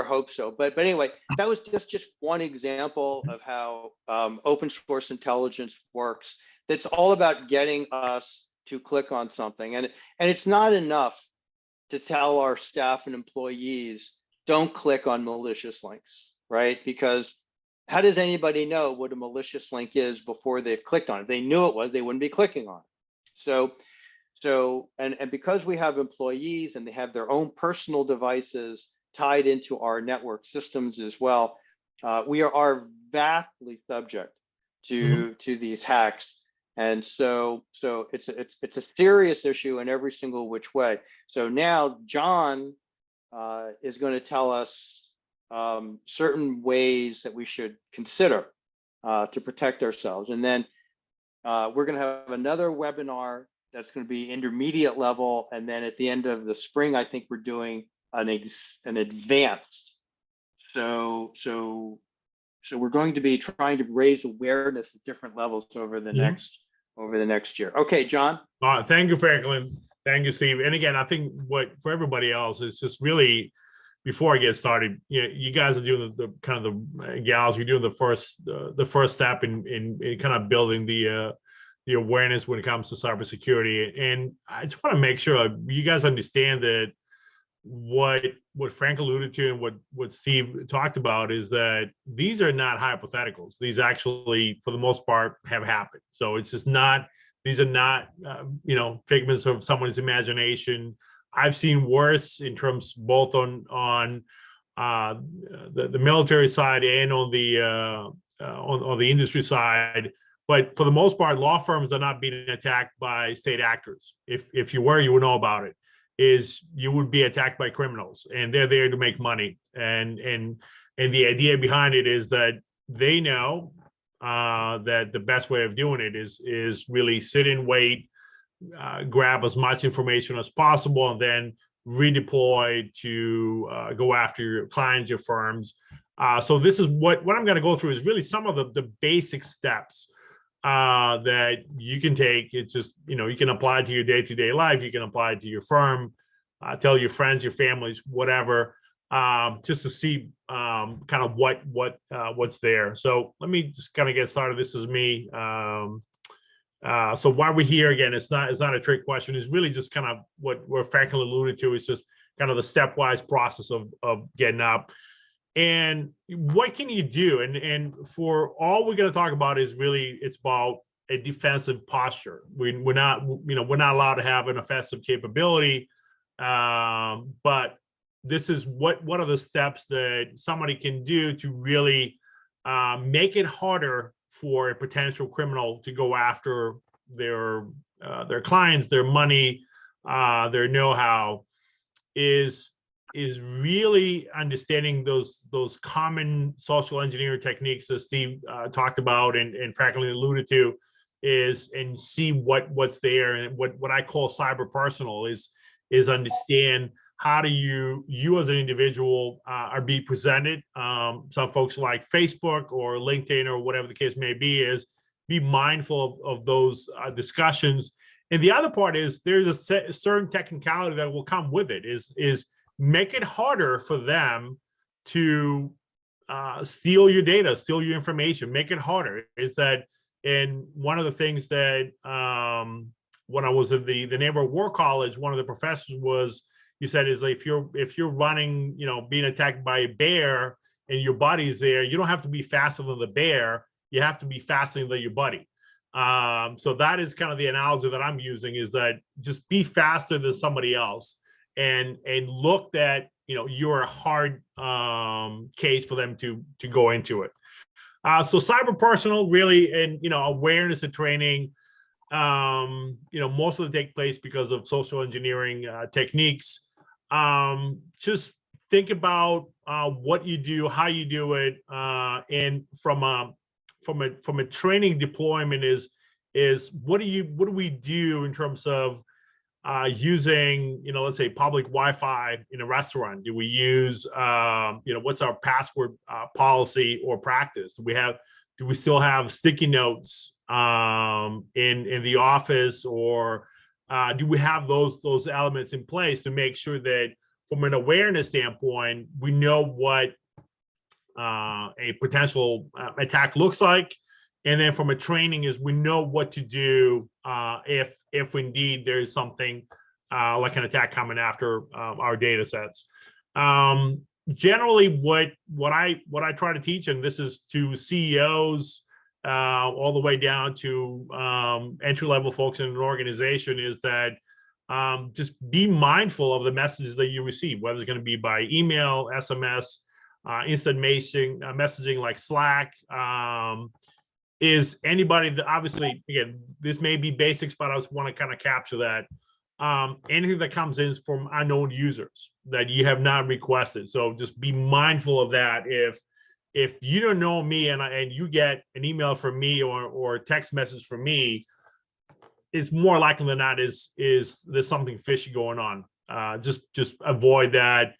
hope so. But anyway, that was just one example of how open source intelligence works. That's all about getting us to click on something, and it's not enough to tell our staff and employees don't click on malicious links, right? Because how does anybody know what a malicious link is before they've clicked on it? If they knew it was, they wouldn't be clicking on it. So because we have employees and they have their own personal devices tied into our network systems as well, we are vastly subject to these hacks. And so it's a serious issue in every single which way. So now John is going to tell us certain ways that we should consider to protect ourselves. And then we're going to have another webinar that's going to be intermediate level. And then at the end of the spring, I think we're doing an advanced. So we're going to be trying to raise awareness at different levels over the next year. Okay, John. Thank you, Franklin. Thank you, Steve. And again, I think for everybody else, it's just really, before I get started, you guys are doing the kind of the gals, you're doing the first step in kind of building the awareness when it comes to cybersecurity. And I just want to make sure you guys understand that what Frank alluded to and what Steve talked about is that these are not hypotheticals. These actually, for the most part, have happened. So it's just not, these are not, figments of someone's imagination. I've seen worse in terms both on the military side and on the industry side. But for the most part, law firms are not being attacked by state actors. If you were, you would know about it. Is you would be attacked by criminals, and they're there to make money. And the idea behind it is that they know that the best way of doing it is really sit and wait, grab as much information as possible, and then redeploy to go after your clients, your firms. So this is what I'm going to go through is really some of the basic steps that you can take. It's just, you can apply it to your day-to-day life. You can apply it to your firm, tell your friends, your families, whatever, just to see kind of what's there. So let me just kind of get started. This is me. So why we're here, again, it's not a trick question. It's really just kind of what Franklin alluded to. Is just kind of the stepwise process of getting up. And what can you do? And for all we're going to talk about is really, it's about a defensive posture. We're not allowed to have an offensive capability, but this is what are the steps that somebody can do to really make it harder for a potential criminal to go after their clients, their money, their know-how. Is really understanding those common social engineering techniques that Steve talked about and Franklin alluded to, and see what's there. And what I call cyber personal is understand how do you as an individual are being presented. Some folks like Facebook or LinkedIn or whatever the case may be, is be mindful of those discussions. And the other part is there's a certain technicality that will come with it, is make it harder for them to steal your data, steal your information, make it harder. Is that, and one of the things that when I was at the Naval War College, one of the professors he said, is like, if you're running, being attacked by a bear and your buddy's there, you don't have to be faster than the bear, you have to be faster than your buddy. So that is kind of the analogy that I'm using, is that just be faster than somebody else. And look that you're a hard case for them to go into it. So cyber personal, really, and awareness and training, most of them take place because of social engineering techniques. Just think about what you do, how you do it, and from a training deployment is what do we do in terms of using, let's say public Wi-Fi in a restaurant? Do we use, what's our password policy or practice? Do we have Do we still have sticky notes in the office, or do we have those elements in place to make sure that from an awareness standpoint, we know what a potential attack looks like, and then from a training is we know what to do if indeed there is something like an attack coming after our data sets. Generally, what I try to teach, and this is to CEOs all the way down to entry-level folks in an organization, is that just be mindful of the messages that you receive, whether it's going to be by email, SMS, instant messaging like Slack. Is anybody that, obviously, again, this may be basics, but I just want to kind of capture that. Anything that comes in from unknown users that you have not requested. So just be mindful of that. If you don't know me and you get an email from me or a text message from me, it's more likely than not is there's something fishy going on. Just avoid that.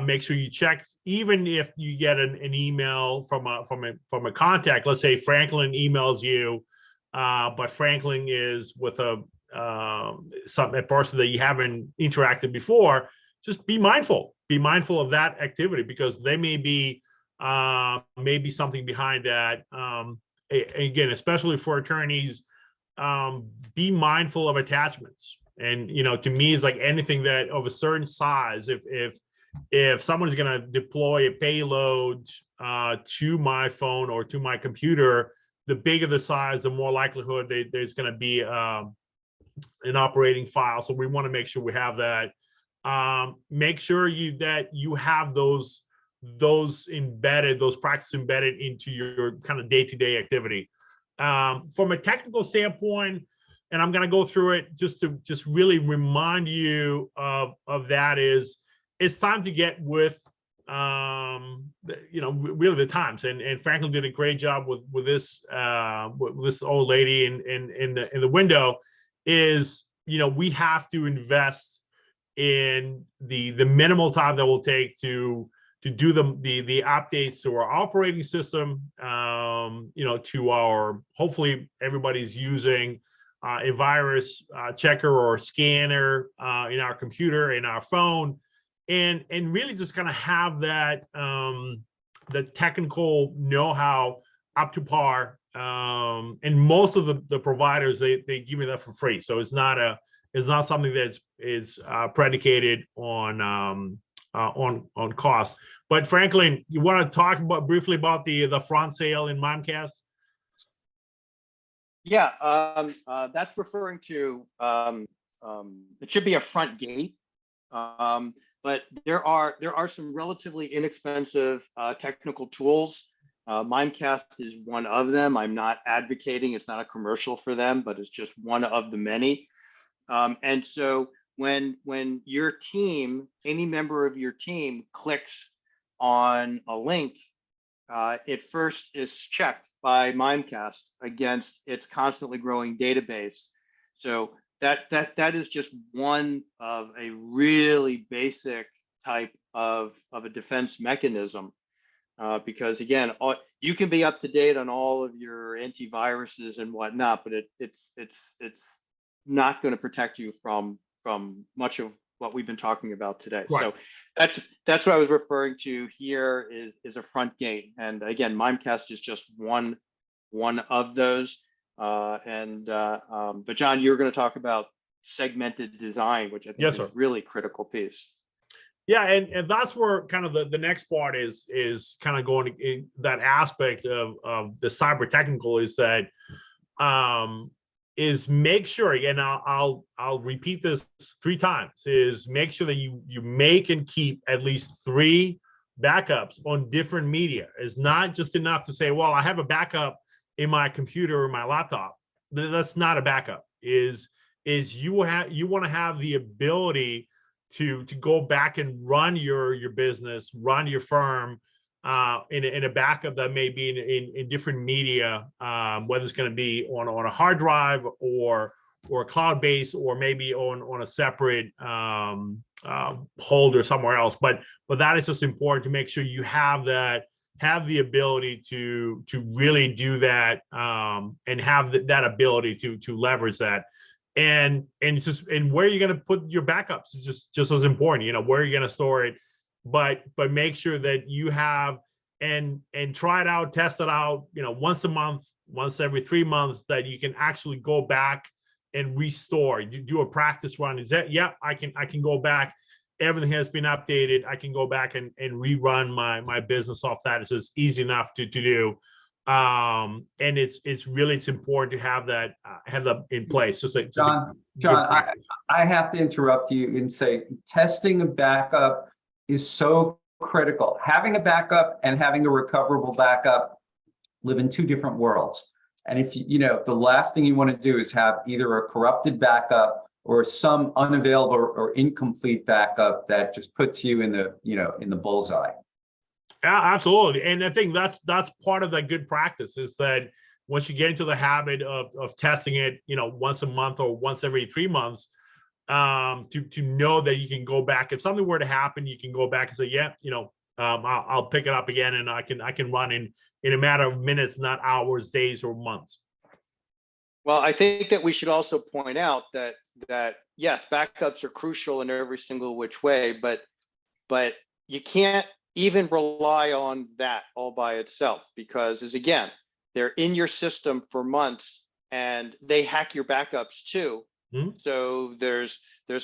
Make sure you check, even if you get an email from a contact. Let's say Franklin emails you, but Franklin is with a person that you haven't interacted before. Just be mindful of that activity, because they may be something behind that. Again, especially for attorneys, be mindful of attachments. And to me, it's like anything that of a certain size. If someone's going to deploy a payload to my phone or to my computer, the bigger the size, the more likelihood there's going to be an operating file. So we want to make sure we have that. Make sure that you have those practices embedded into your kind of day-to-day activity. From a technical standpoint, and I'm going to go through it just to really remind you of that, is it's time to get with really the times. And Franklin did a great job with this old lady in the window. Is we have to invest in the minimal time that will take to do the updates to our operating system, to our, hopefully everybody's using a virus checker or scanner in our computer, in our phone, and really just kind of have that the technical know-how up to par. And most of the providers, they give me that for free. So it's not something that's predicated on cost. But Franklin, you want to talk briefly about the front sale in Mimecast? Yeah, that's referring to it should be a front gate, but there are some relatively inexpensive technical tools. Mimecast is one of them. I'm not advocating; it's not a commercial for them, but it's just one of the many. And so when your team, any member of your team, clicks on a link, it first is checked by Mimecast against its constantly growing database. So that is just one of a really basic type of a defense mechanism, because again, you can be up to date on all of your antiviruses and whatnot, but it's not going to protect you from much of what we've been talking about today. Right. So that's what I was referring to here is a front gate. And again, Mimecast is just one of those. But John, you're going to talk about segmented design, which I think is a really critical piece. Yeah, and that's where kind of the next part is kind of going in that aspect of the cyber technical, is that is make sure, and I'll repeat this 3 times, is make sure that you make and keep at least 3 backups on different media. It's not just enough to say, well, I have a backup in my computer or my laptop. That's not a backup. Is you want to have the ability to go back and run your business, run your firm in a backup that may be in different media, whether it's going to be on a hard drive or cloud-based, or maybe on a separate holder somewhere else. But that is just important to make sure you have that have the ability to really do that, and have that ability to leverage that. And where you're going to put your backups is just as important, you know, where you're going to store it, but make sure that you have and try it out, test it out, you know, once a month, once every 3 months, that you can actually go back and restore, do a practice run. Is that, yeah, I can go back. Everything has been updated. I can go back and rerun my business off that. It's just easy enough to do. And it's important to have that in place. Just like John, I have to interrupt you and say testing a backup is so critical. Having a backup and having a recoverable backup live in two different worlds. And if you know, the last thing you want to do is have either a corrupted backup or some unavailable or incomplete backup that just puts you in the, you know, in the bullseye. Yeah, absolutely. And I think that's part of that good practice, is that once you get into the habit of testing it, you know, once a month or once every 3 months, to know that you can go back. If something were to happen, you can go back and say, yeah, you know, I'll pick it up again, and I can run in a matter of minutes, not hours, days, or months. Well, I think that we should also point out that yes, backups are crucial in every single which way, but you can't even rely on that all by itself, because again, they're in your system for months and they hack your backups too. So there's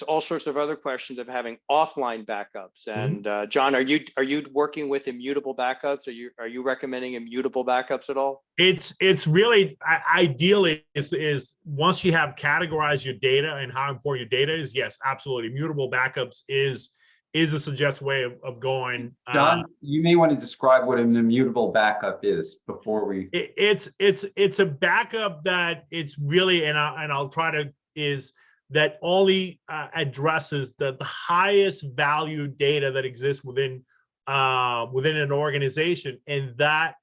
all sorts of other questions of having offline backups. And John, are you working with immutable backups? Are you recommending immutable backups at all? It's really ideally is once you have categorized your data and how important your data is, yes, absolutely. Immutable backups is a suggested way of going. John, you may want to describe what an immutable backup is before we. It's a backup that it's really, and I'll try to, is that only addresses the highest value data that exists within an organization, and that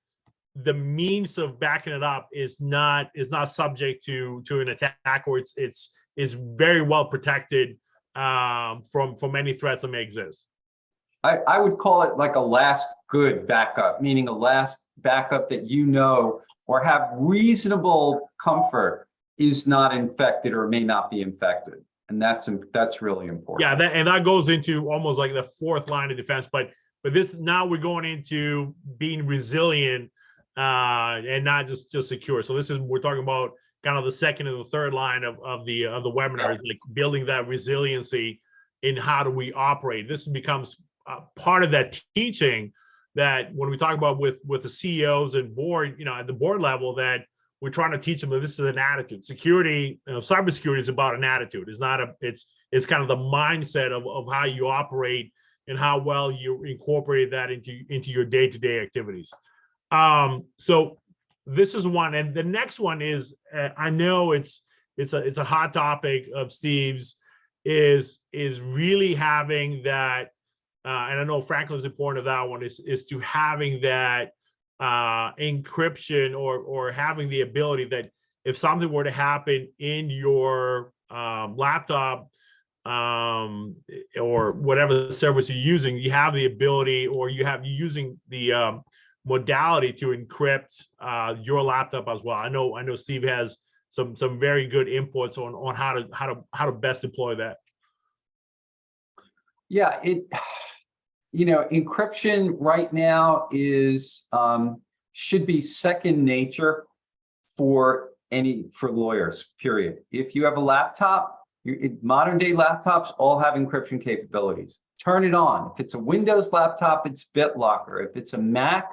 the means of backing it up is not subject to an attack, or is very well protected from any threats that may exist. I would call it like a last good backup, meaning a last backup that you know or have reasonable comfort is not infected or may not be infected. And that's really important. Yeah, that goes into almost like the fourth line of defense, but this, now we're going into being resilient and not just secure. So we're talking about kind of the second and the third line of the webinar, is like building that resiliency in how do we operate. This becomes part of that teaching that when we talk about with the CEOs and board, you know, at the board level, that we're trying to teach them that this is an attitude. Security, you know, cybersecurity is about an attitude. It's not it's kind of the mindset of how you operate and how well you incorporate that into your day-to-day activities. So this is one, and the next one is I know it's a hot topic of Steve's, is really having that, and I know Franklin's important to that one, is to having that encryption or having the ability that if something were to happen in your laptop or whatever service you're using, you have the ability, or you're using the modality to encrypt your laptop as well. I know Steve has some very good inputs on how to best deploy that. Yeah, you know, encryption right now is should be second nature for lawyers, period. If you have a laptop, modern day laptops all have encryption capabilities. Turn it on. If it's a Windows laptop, it's BitLocker. If it's a Mac,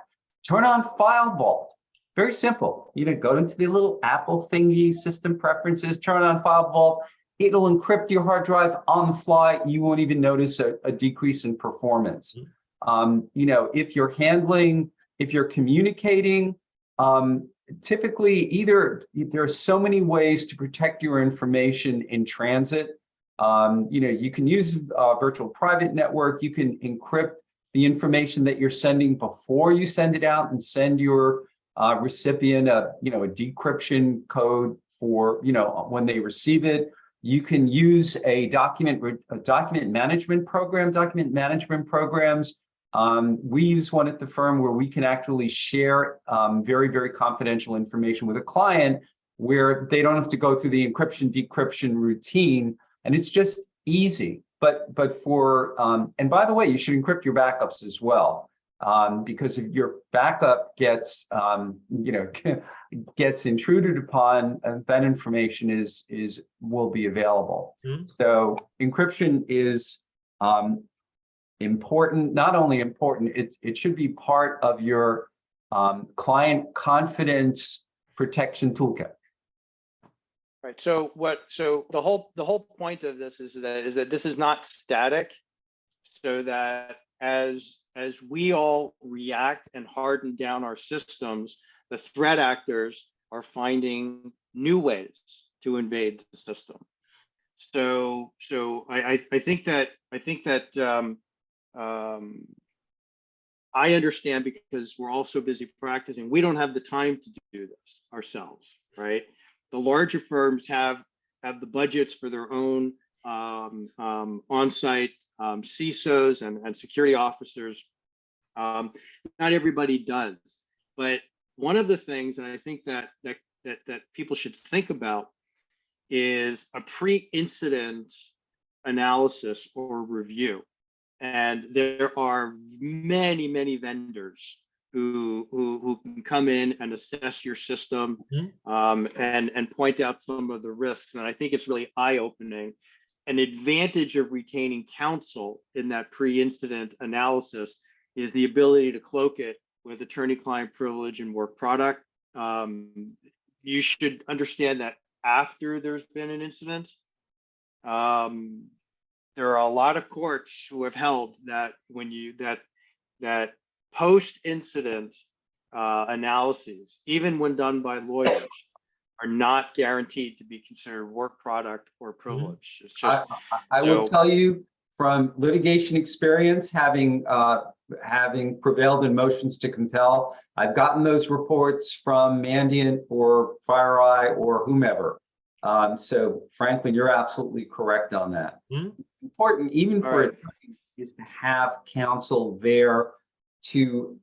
turn on File Vault. Very simple. You know, go into the little Apple thingy, system preferences, turn on File Vault. It'll encrypt your hard drive on the fly. You won't even notice a decrease in performance. You know, if you're communicating, typically there are so many ways to protect your information in transit. You know, you can use a virtual private network. You can encrypt the information that you're sending before you send it out, and send your recipient a decryption code for, you know, when they receive it. You can use a document management program. Document management programs We use one at the firm where we can actually share very, very confidential information with a client where they don't have to go through the encryption, decryption routine, and it's just easy. But for, and by the way, you should encrypt your backups as well. Because if your backup gets, gets intruded upon, that information will be available. So encryption is important. Not only important, it should be part of your client confidence protection toolkit. Right. So the whole point of this is that this is not static, so that as we all react and harden down our systems, the threat actors are finding new ways to invade the system. So I think that I understand, because we're all so busy practicing, we don't have the time to do this ourselves, right? The larger firms have the budgets for their own on-site CISOs and security officers. Not everybody does, but one of the things that I think that people should think about is a pre-incident analysis or review. And there are many vendors who can come in and assess your system and point out some of the risks. And I think it's really eye-opening. An advantage of retaining counsel in that pre-incident analysis is the ability to cloak it with attorney-client privilege and work product. You should understand that after there's been an incident, there are a lot of courts who have held that when that post-incident analyses, even when done by lawyers, are not guaranteed to be considered work product or privilege. It's just I will tell you from litigation experience, having prevailed in motions to compel, I've gotten those reports from Mandiant or FireEye or whomever. So frankly, you're absolutely correct on that. Important, even for attorneys, is to have counsel there to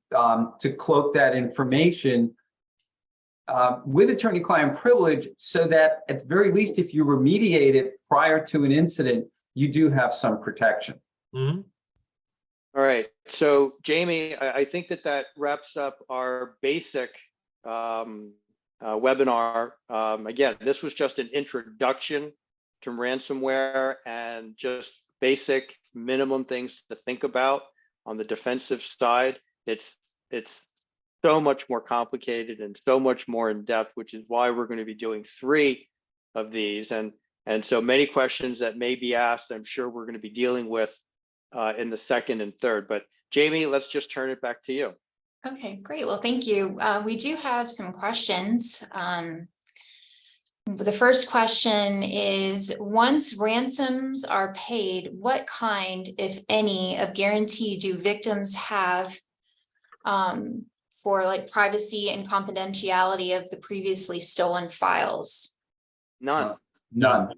cloak that information with attorney-client privilege, so that at the very least, if you remediate it prior to an incident, you do have some protection. All right. So Jamie, I think that wraps up our basic webinar. Again, this was just an introduction to ransomware and just basic minimum things to think about on the defensive side. It's so much more complicated and so much more in depth, which is why we're going to be doing 3 of these. And so many questions that may be asked, I'm sure we're going to be dealing with in the second and third. But Jamie, let's just turn it back to you. Okay, great. Well, thank you. We do have some questions. The first question is, once ransoms are paid, what kind, if any, of guarantee do victims have for like privacy and confidentiality of the previously stolen files? None. None.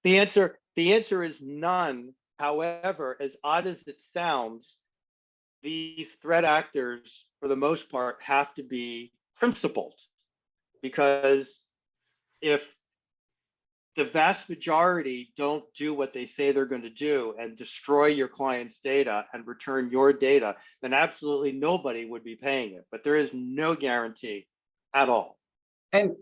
The answer is none. However, as odd as it sounds, these threat actors, for the most part, have to be principled, because if the vast majority don't do what they say they're going to do and destroy your client's data and return your data, then absolutely nobody would be paying it. But there is no guarantee at all. And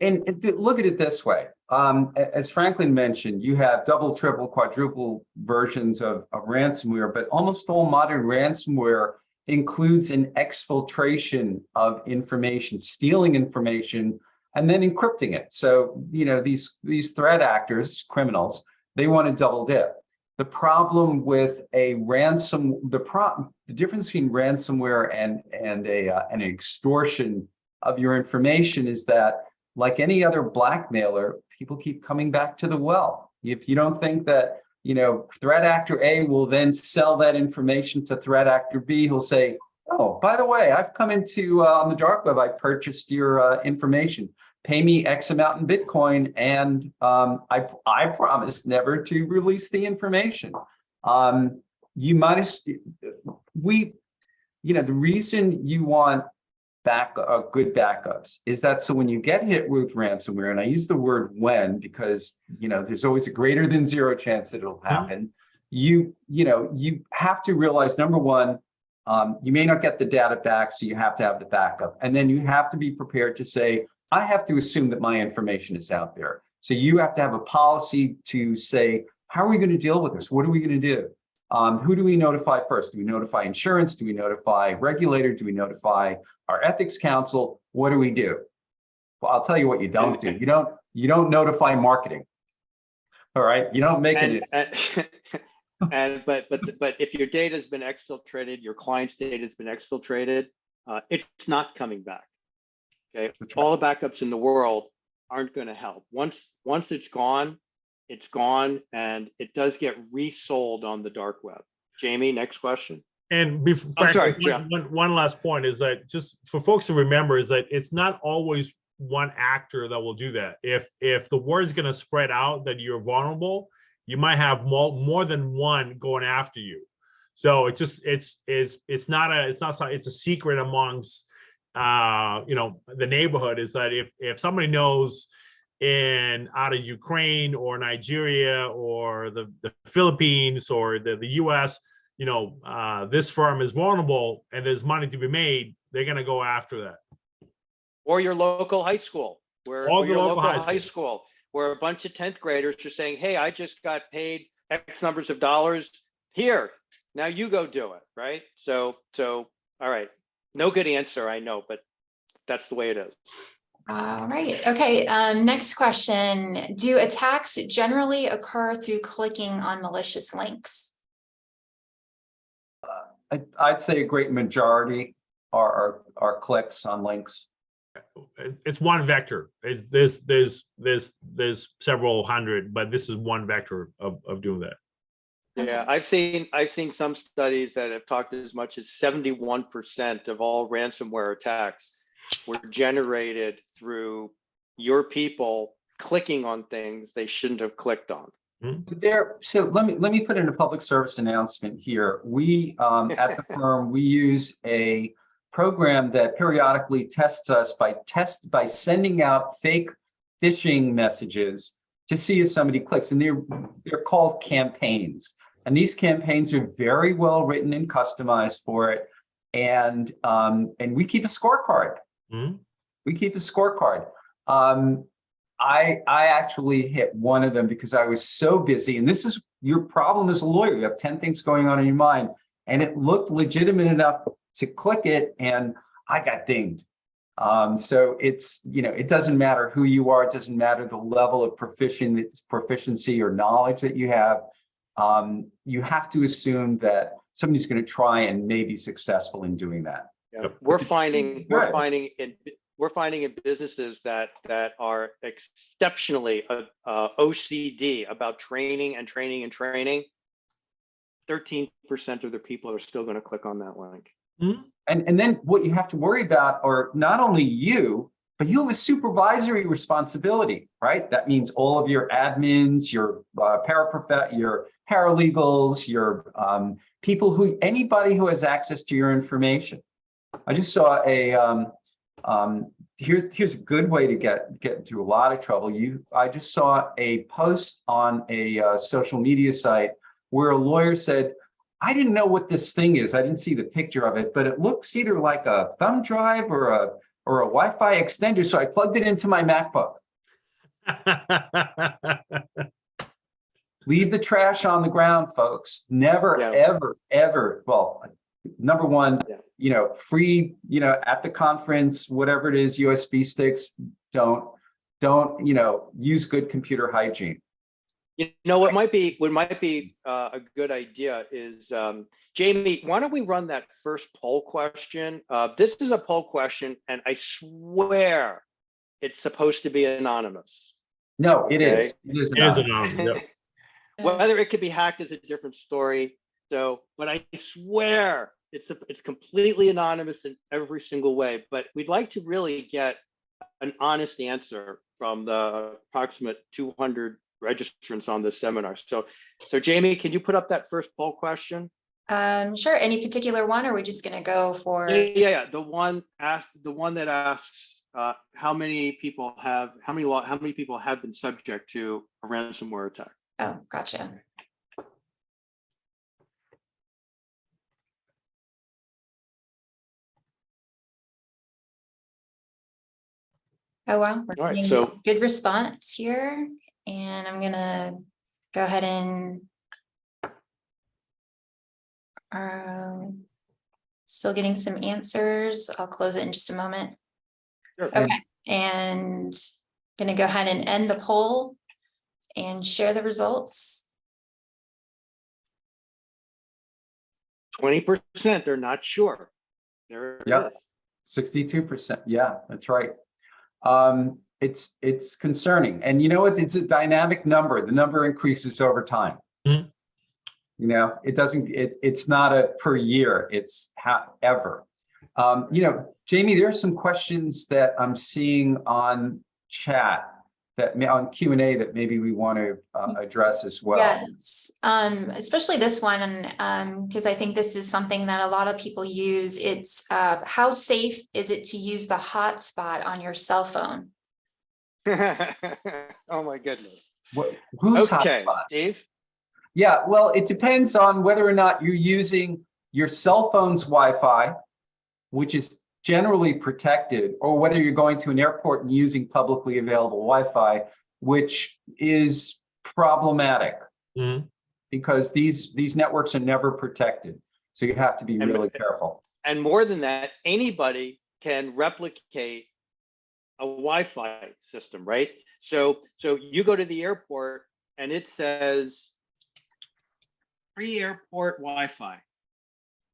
look at it this way. As Franklin mentioned, you have double, triple, quadruple versions of ransomware, but almost all modern ransomware includes an exfiltration of information, stealing information, and then encrypting it. So, these threat actors, criminals, they want to double dip. The problem with a the difference between ransomware and an extortion of your information is that, like any other blackmailer, people keep coming back to the well. If you don't think that, threat actor A will then sell that information to threat actor B, who'll say, oh, by the way, I've come into on the dark web, I purchased your information. Pay me X amount in Bitcoin, and I promise never to release the information. you might have, the reason you want good backups is that so when you get hit with ransomware, and I use the word when because there's always a greater than zero chance that it'll happen. You have to realize, number one, you may not get the data back, so you have to have the backup, and then you have to be prepared to say, I have to assume that my information is out there. So you have to have a policy to say, how are we going to deal with this? What are we going to do? Who do we notify first? Do we notify insurance? Do we notify regulator? Do we notify our ethics council? What do we do? Well, I'll tell you what you don't do. You don't notify marketing. All right, you don't make it. But if your data has been exfiltrated, your client's data has been exfiltrated, it's not coming back. Okay, all the backups in the world aren't going to help. Once it's gone, and it does get resold on the dark web. Jamie, next question. And before, one last point is that just for folks to remember is that it's not always one actor that will do that. If the word is going to spread out that you're vulnerable, you might have more than one going after you. So it's a secret amongst the neighborhood, is that if somebody knows out of Ukraine or Nigeria or the Philippines or the US, this firm is vulnerable and there's money to be made, they're going to go after that. Or your local high school, where a bunch of 10th graders are saying, hey, I just got paid X numbers of dollars here. Now you go do it, right? So all right. No good answer, I know, but that's the way it is. All right. Okay. Next question. Do attacks generally occur through clicking on malicious links? I'd say a great majority are clicks on links. It's one vector. There's several hundred, but this is one vector of doing that. Yeah, I've seen some studies that have talked as much as 71% of all ransomware attacks were generated through your people clicking on things they shouldn't have clicked on. So let me put in a public service announcement here. We at the firm, we use a program that periodically tests us by sending out fake phishing messages to see if somebody clicks, and they're called campaigns. And these campaigns are very well written and customized for it. And we keep a scorecard. We keep a scorecard. I actually hit one of them because I was so busy. And this is your problem as a lawyer. You have 10 things going on in your mind. And it looked legitimate enough to click it, and I got dinged. So it's, it doesn't matter who you are. It doesn't matter the level of proficiency or knowledge that you have. You have to assume that somebody's going to try and may be successful in doing that. Yeah. We're finding in businesses that are exceptionally OCD about training. 13% of their people are still going to click on that link. And then what you have to worry about are not only you, but you have a supervisory responsibility, right? That means all of your admins, your your paralegals, your anybody who has access to your information. I just saw here's a good way to get into a lot of trouble. I just saw a post on a social media site where a lawyer said, I didn't know what this thing is. I didn't see the picture of it, but it looks either like a thumb drive or a Wi-Fi extender. So I plugged it into my MacBook. Leave the trash on the ground, folks. Never, ever. Well, number one, free, at the conference, whatever it is, USB sticks, don't, use good computer hygiene. What might be a good idea is, Jamie, why don't we run that first poll question? This is a poll question, and I swear it's supposed to be anonymous. No, it is. It is anonymous. Yep. Whether it could be hacked is a different story. So, but I swear it's completely anonymous in every single way. But we'd like to really get an honest answer from the approximate 200 registrants on this seminar. So Jamie, can you put up that first poll question? Sure. Any particular one, or are we just gonna go for? Yeah. The one that asks, how many people have been subject to a ransomware attack? Oh, gotcha. Oh, wow. We're All right, getting so- good response here, and I'm gonna go ahead and still getting some answers. I'll close it in just a moment. Sure. Okay, and gonna go ahead and end the poll and share the results. 20%, they're not sure. There it Yep. is. 62%. Yeah, that's right. It's concerning. And you know what? It's a dynamic number. The number increases over time. Mhm. You know, it's not a per year, it's ever. You know, Jamie, there are some questions that I'm seeing on chat on Q&A that maybe we want to address as well. Yes, especially this one, because I think this is something that a lot of people use. It's how safe is it to use the hotspot on your cell phone? Oh my goodness. Who's Okay, hotspot? Steve. Yeah, well, it depends on whether or not you're using your cell phone's Wi-Fi, which is generally protected, or whether you're going to an airport and using publicly available Wi-Fi, which is problematic because these networks are never protected. So you have to be really careful. And more than that, anybody can replicate a Wi-Fi system, right? So you go to the airport and it says free airport Wi-Fi.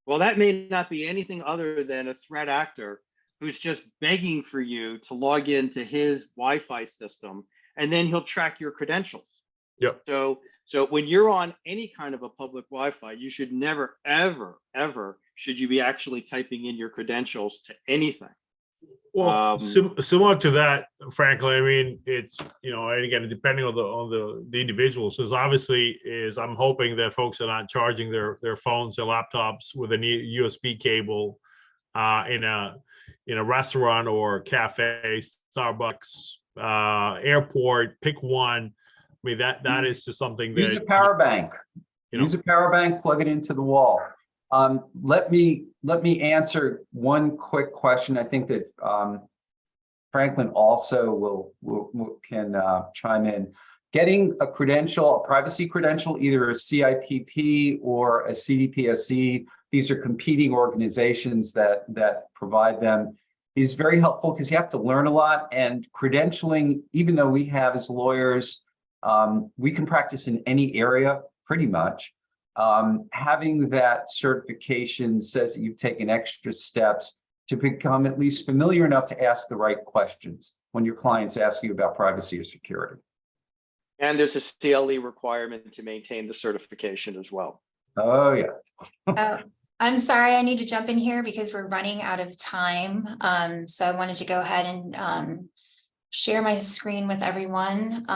Well, that may not be anything other than a threat actor who's just begging for you to log into his Wi-Fi system, and then he'll track your credentials. Yep. So when you're on any kind of a public Wi-Fi, you should never, ever, ever should you be actually typing in your credentials to anything. Well, similar to that, frankly, I mean, it's, you know, and again, depending on the individuals, is obviously I'm hoping that folks are not charging their phones, their laptops with a USB cable in a restaurant or cafe, Starbucks, airport, pick one. I mean, that is just something that Use a power bank. Use a power bank, plug it into the wall. Let me answer one quick question. I think that Franklin also can chime in. Getting a credential, a privacy credential, either a CIPP or a CDPSC, these are competing organizations that provide them, is very helpful because you have to learn a lot. And credentialing, even though we have as lawyers, we can practice in any area pretty much. Having that certification says that you've taken extra steps to become at least familiar enough to ask the right questions when your clients ask you about privacy or security. And there's a CLE requirement to maintain the certification as well. Oh, yeah. I'm sorry, I need to jump in here because we're running out of time. So I wanted to go ahead and share my screen with everyone.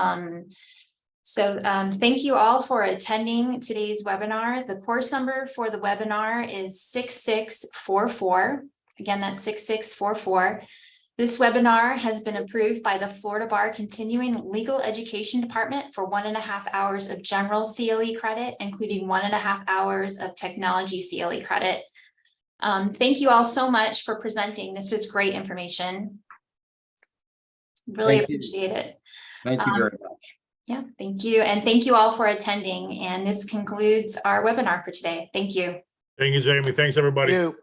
Thank you all for attending today's webinar. The course number for the webinar is 6644. Again, that's 6644. This webinar has been approved by the Florida Bar Continuing Legal Education Department for 1.5 hours of General CLE credit, including 1.5 hours of Technology CLE credit. Thank you all so much for presenting. This was great information. Really appreciate it. Thank you very much. Yeah, thank you. And thank you all for attending. And this concludes our webinar for today. Thank you. Thank you, Jamie. Thanks, everybody. Thank you.